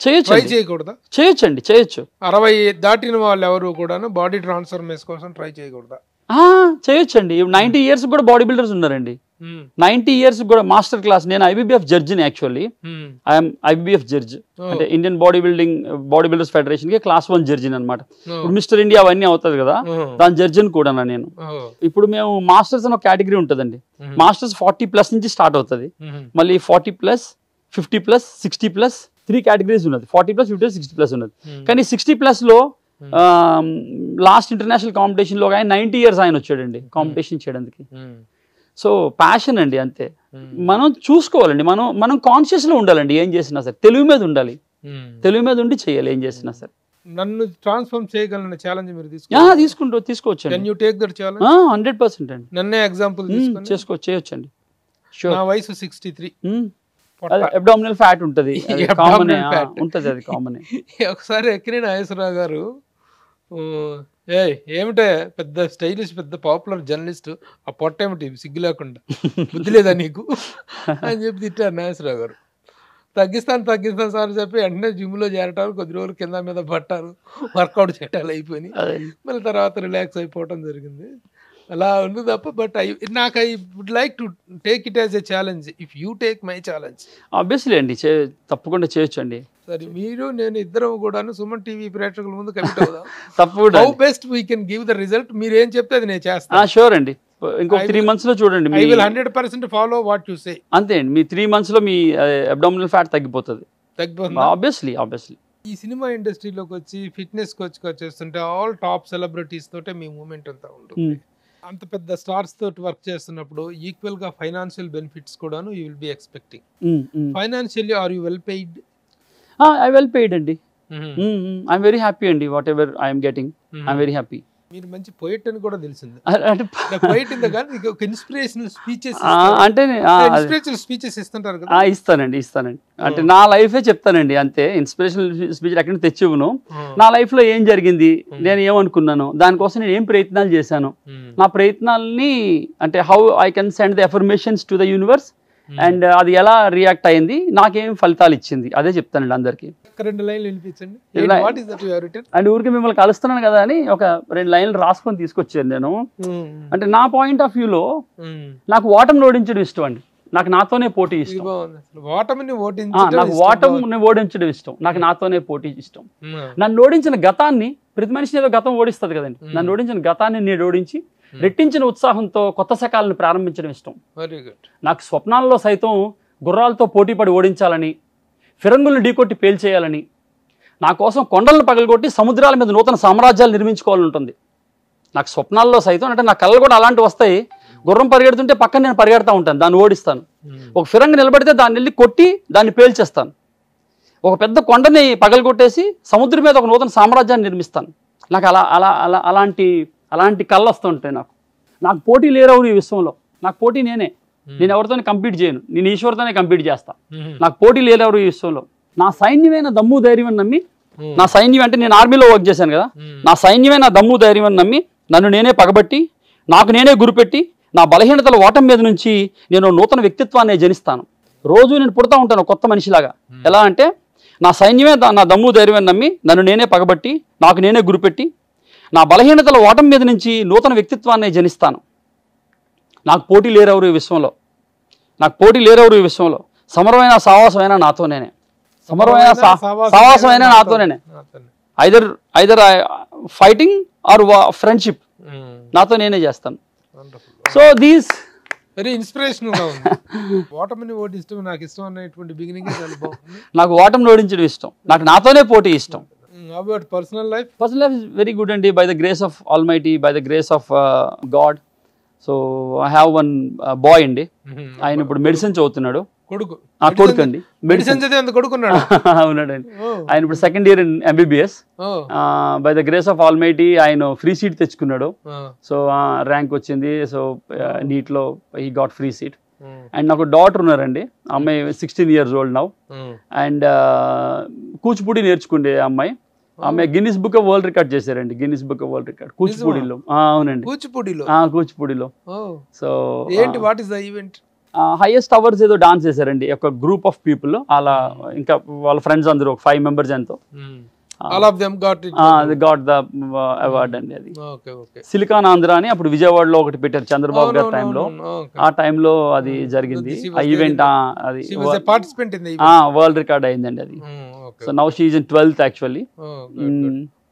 చేయొచ్చండి, చేయొచ్చు. 60 దాటిన వాళ్ళు ఎవరు కూడా బాడీ ట్రాన్స్ఫర్మేషన్ కోసం ట్రై చేయకూడదా? చేయొచ్చండి. 90 years కూడా బాడీ బిల్డర్స్ ఉన్నారండి. 90 years కూడా మాస్టర్ క్లాస్. నేను IBBF జడ్జిని, యాక్చువల్లీ ఐఎమ్ IBBF జడ్జ్, అంటే ఇండియన్ బాడీ బిల్డర్స్ ఫెడరేషన్ కి Class 1 జడ్జిని అనమాట. ఇప్పుడు మిస్టర్ ఇండియా అవన్నీ అవుతుంది కదా, దాని జడ్జిని కూడా నేను. ఇప్పుడు మేము మాస్టర్స్ అని ఒక కేటగిరీ ఉంటుందండి. మాస్టర్స్ 40+ నుంచి స్టార్ట్ అవుతుంది, మళ్ళీ 40+, 50+, 60+, 3 కేటగిరీస్ ఉన్నది. 40+, 50+, 60+ ఉన్నది. కానీ 60+లో లాస్ట్ ఇంటర్నేషనల్ కాంపిటీషన్ లో ఆయన 90 years ఆయన వచ్చాడండి కాంపిటీషన్ చేయడానికి. సో ప్యాషన్ అండి, అంతే. మనం చూసుకోవాలండి, మనం కాన్షియస్ లో ఉండాలండి. ఏం చేసినా సరే తెలివి మీద ఉండాలి, తెలివి మీద ఉండి చేయాలి ఏం చేసినా సరే. నన్ను ట్రాన్స్ఫార్మ్ చేయగలన ఛాలెంజ్ మీరు తీసుకోవచ్చు. Can you take that challenge? 100% అండి. నన్నే ఎగ్జాంపుల్ తీసుకొని చేయొచ్చండి. నా వయసు 63. అబ్డామినల్ ఫ్యాట్ ఉంటుంది, కామన్ ఉంటుంది, అది కామన్. ఒకసారి ఎక్కిన నాగేశ్వరరావు గారు, ఏమిటే పెద్ద స్టైలిష్, పెద్ద పాపులర్ జర్నలిస్ట్, ఆ పొట్ట ఏమిటి సిగ్గు లేకుండా, బుద్ధి లేదా నీకు అని చెప్పి తిట్టారు నాగేశ్వరరావు గారు. తగ్గిస్తాను సార్ చెప్పి వెంటనే జిమ్లో చేరటారు, కొద్ది రోజులు కింద మీద పట్టారు, వర్కౌట్ చేయటాలు అయిపోయినాయి, మళ్ళీ తర్వాత రిలాక్స్ అయిపోవటం జరిగింది. అలా ఉంది తప్ప. But I would like to take it as a challenge if you take my challenge. Obviously అండి, తప్పకుండా చేయొచ్చు అండి. సరే, మీరు నేను ఇద్దరం కూడా సుమన్ టీవీ ప్రేక్షకుల ముందు కమిట్ అవుదాం. తప్పకుండా. How best we can give the result. మీరు ఏం చెప్తే అది నేను చేస్తాను. షూర్ అండి. ఇంకో 3 months లో చూడండి, I will 100% follow what you say. అంతే అండి, మీ 3 months లో మీ అబ్డామినల్ ఫ్యాట్ తగ్గిపోతుంది. ఆబ్వియస్లీ. ఈ సినిమా ఇండస్ట్రీలోకి వచ్చి ఫిట్నెస్ కోచ్ గా చేస్తుంటే ఆల్ టాప్ సెలబ్రిటీస్ తోటే మీ మూమెంట్ అంతా ఉంటుంది. అంత పెద్ద స్టార్స్ తోటి వర్క్ చేస్తున్నప్పుడు ఈక్వల్ గా ఫైనాన్షియల్ బెనిఫిట్స్ కూడాను you will be expecting. Financially are you well paid? I well paid అండి. ఐఎమ్ వెరీ హ్యాపీ అండి. Whatever I'm getting, I'm very happy. మీరు మంచి పోయిట్ అని కూడా తెలిసింది. పోయిట్ ఇంత కానీ ఒక ఇన్స్పిరేషనల్ స్పీచెస్ ఇస్తుంటారు కదా? ఇస్తానండి. అంటే నా లైఫే చెప్తానండి, అంతే. ఇన్స్పిరేషనల్ స్పీచ్ ఎక్కడ తెచ్చివ్వను. నా లైఫ్ లో ఏం జరిగింది, నేను ఏమనుకున్నాను, దానికోసం నేను ఏం ప్రయత్నాలు చేశాను, నా ప్రయత్నాలని, అంటే how I can send the affirmations to the universe, and అది ఎలా రియాక్ట్ అయింది, నాకేం ఫలితాలు ఇచ్చింది, అదే చెప్తానండి అందరికి. 2 లైన్లు వినిపించండి. అండ్ ఊరికి మిమ్మల్ని కలుస్తున్నాను కదా అని ఒక 2 లైన్లు రాసుకొని తీసుకొచ్చాను నేను. అంటే నా పాయింట్ ఆఫ్ వ్యూలో నాకు ఓటమిని ఓడించడం ఇష్టం అండి. నాకు నాతోనే పోటీ ఇష్టం. నాకు ఓటమిని ఓడించడం ఇష్టం. నాకు నాతోనే పోటీ ఇష్టం. నన్ను ఓడించిన గతాన్ని, ప్రతి మనిషిని ఏదో గతం ఓడిస్తుంది కదండి, నన్ను ఓడించిన గతాన్ని నేను ఓడించి రెట్టించిన ఉత్సాహంతో కొత్త శకాలను ప్రారంభించడం ఇష్టం. నాకు స్వప్నాల్లో సైతం గుర్రాలతో పోటీపడి ఓడించాలని, ఫిరంగులను ఢీకొట్టి పేల్చేయాలని, నా కోసం కొండలను పగలగొట్టి సముద్రాల మీద నూతన సామ్రాజ్యాలు నిర్మించుకోవాలని ఉంటుంది నాకు స్వప్నాల్లో సైతం. అంటే నా కళ్ళు కూడా అలాంటివి వస్తాయి. గుర్రం పరిగెడుతుంటే పక్కన నేను పరిగెడతా ఉంటాను, దాన్ని ఓడిస్తాను. ఒక ఫిరంగి నిలబడితే దాన్ని వెళ్ళి కొట్టి దాన్ని పేల్చేస్తాను. ఒక పెద్ద కొండని పగలగొట్టేసి సముద్రం మీద ఒక నూతన సామ్రాజ్యాన్ని నిర్మిస్తాను. నాకు అలాంటి కళ్ళు వస్తుంటాయి. నాకు పోటీ లేరవు ఈ విశ్వంలో. నాకు పోటీ నేనే. నేను ఎవరితోనే కంపీట్ చేయను, నేను ఈశ్వరుతోనే కంపీట్ చేస్తా. నాకు పోటీ లేరెవరు ఈ విశ్వంలో. నా సైన్యమైన దమ్ము ధైర్యం అని నమ్మి, నా సైన్యం అంటే నేను ఆర్మీలో వర్క్ చేశాను కదా, నా సైన్యమైన దమ్ము ధైర్యం అని నమ్మి నన్ను నేనే పగబట్టి, నాకు నేనే గురిపెట్టి, నా బలహీనతల ఓటం మీద నుంచి నేను నూతన వ్యక్తిత్వాన్ని జనిస్తాను. రోజు నేను పుడతా ఉంటాను కొత్త మనిషిలాగా. ఎలా అంటే నా సైన్యమే నా దమ్ము ధైర్యం అని నమ్మి నన్ను నేనే పగబట్టి, నాకు నేనే గురిపెట్టి, నా బలహీనతల ఓటం మీద నుంచి నూతన వ్యక్తిత్వాన్ని జనిస్తాను. నాకు పోటీ లేరెవరు ఈ విశ్వంలో. సమరమైన సావాసమైనా నాతోనే. సావాసమైనా నాతోనే. ఐదర్ ఫైటింగ్ ఆర్ ఫ్రెండ్షిప్, నాతో నేనే చేస్తాను. సో దీస్ వెరీ ఇన్స్పిరేషనల్ గా ఉంది. ఓటమిని ఓడిష్టం నాకు ఇష్టం అనేటువంటి బిగినింగ్ చాలా బాగుంది. నాకు ఓటమిని ఓడించడం ఇష్టం. నాకు నాతోనే పోటీ ఇష్టం. About personal life? Personal life is very good అండి, by the grace of almighty, by the grace of God. So I have one boy అండి, ఆయన ఇప్పుడు మెడిసిన్ చదువుతున్నాడు. కొడుకు? కొడుకు అండి, మెడిసిన్ చదివేందుకు కొడుకున్నాడు. అవునాడండి, ఆయన ఇప్పుడు second year in MBBS. By the grace of almighty ఆయన ఫ్రీ సీట్ తెచ్చుకున్నాడు. సో ర్యాంక్ వచ్చింది. సో నీట్లో he got free seat. And నాకు డాటర్ ఉన్నారండి, అమ్మాయి 16 years old now. And Kuchipudi నేర్చుకుండే అమ్మాయి Guinness book of world record చేశారండి, Guinness book of world record కూచిపూడిలో. అవునండి, కూచిపూడిలో. సో ఏంటి, what is the event? Highest hours ఏదో డాన్స్ చేశారండి, ఒక గ్రూప్ ఆఫ్ పీపుల్ అలా, ఇంకా వాళ్ళ ఫ్రెండ్స్ అందరూ ఒక 5 members ఎంతో. All of them got it. They got the award అండి. అది ఓకే. సిలికాన్ ఆంధ్ర అని అప్పుడు విజయవాడలో ఒకటి పెట్టారు చంద్రబాబు గారి టైంలో. ఆ టైంలో అది జరిగింది ఆ ఈవెంట్. అది వరల్డ్ రికార్డ్ అయిందండి అది. So now she is in 12th actually.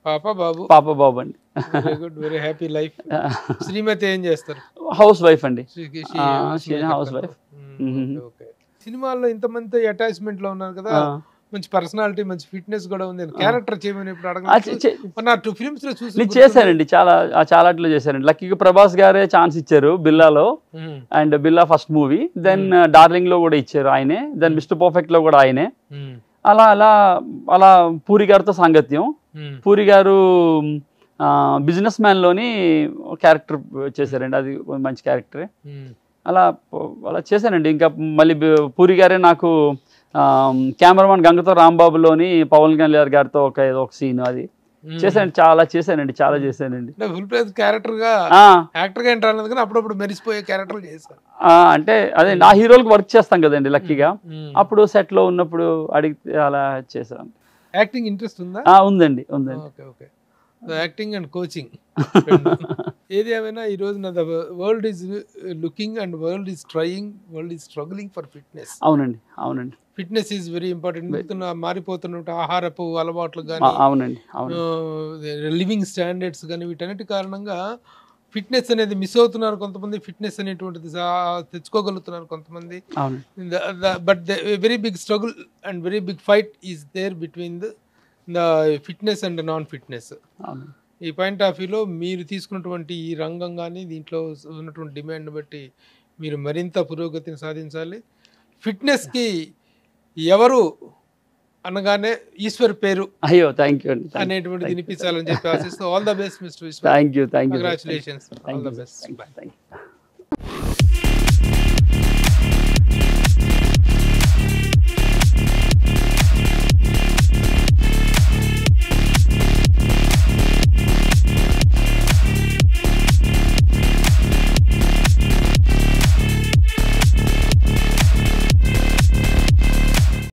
పాప బాబు అండి. Very happy life. శ్రీమతి ఏం చేస్తారు? హౌస్ వైఫ్ అండి, హౌస్ వైఫ్. సినిమాల్లో ఇంతమంది అటాచ్మెంట్ లో ఉన్నారు కదా, మంచి పర్సనాలిటీ, మంచి ఫిట్నెస్ కూడా ఉంది. క్యారెక్టర్ చేయమని ఇప్పుడు అడగలేదు. ఫిల్మ్స్ లో చూసి చేశానండి, చాలాట్లో చేశానండి. లక్కీగా ప్రభాస్ గారే ఛాన్స్ ఇచ్చారు బిల్లాలో, and Billa first movie. Then darling లో కూడా ఇచ్చారు ఆయనే, దెన్ మిస్టర్ పర్ఫెక్ట్ లో కూడా ఆయనే. అలా అలా అలా పూరి గారితో సాంగత్యం. పూరి గారు బిజినెస్ మ్యాన్ లోని క్యారెక్టర్ చేశారండి, అది మంచి క్యారెక్టరే. అలా అలా చేశానండి. ఇంకా మళ్ళీ పూరి గారే నాకు కెమెరామన్ గంగతో రాంబాబులోని పవన్ కళ్యాణ్ గారితో ఒక సీన్ అది చేశానండి. చాలా చేశానండి. ఫుల్ ప్లేస్ క్యారెక్టర్ గా, యాక్టర్ గా ఎంటర్ అన్నది కానీ అప్పుడప్పుడు మెరిసిపోయే క్యారెక్టర్ చేశాను. అంటే అదే నా హీరోలకు వర్క్ చేస్తాం కదండి లక్కీగా, అప్పుడు సెట్ లో ఉన్నప్పుడు అడిగితే అలా చేశాను. యాక్టింగ్ ఇంట్రెస్ట్ ఉందా? ఉందండి. ఓకే. యాక్టింగ్ అండ్ కోచింగ్ ఏది ఏమైనా ఈ రోజున world is looking and world is trying, world is struggling for fitness. అవునండి. Fitness is very important. మారిపోతున్న ఆహారపు అలవాట్లు కానీ, లివింగ్ స్టాండర్డ్స్ కానీ, వీటన్నిటి కారణంగా ఫిట్నెస్ అనేది మిస్ అవుతున్నారు కొంతమంది. ఫిట్నెస్ అనేటువంటిది తెచ్చుకోగలుగుతున్నారు కొంతమంది. But very big struggle and very big fight is there between the fitness and non fitness. ఈ పాయింట్ ఆఫ్ వ్యూలో మీరు తీసుకున్నటువంటి ఈ రంగం కానీ, దీంట్లో ఉన్నటువంటి డిమాండ్ బట్టి మీరు మరింత పురోగతిని సాధించాలి. ఫిట్నెస్కి ఎవరు అనగానే ఈశ్వర్ పేరు అనేటువంటి వినిపించాలని చెప్పి ఆశిస్తూ ఆల్ ద బెస్ట్ మిస్టర్ విశ్వ. Thank you. Congratulations. All the best.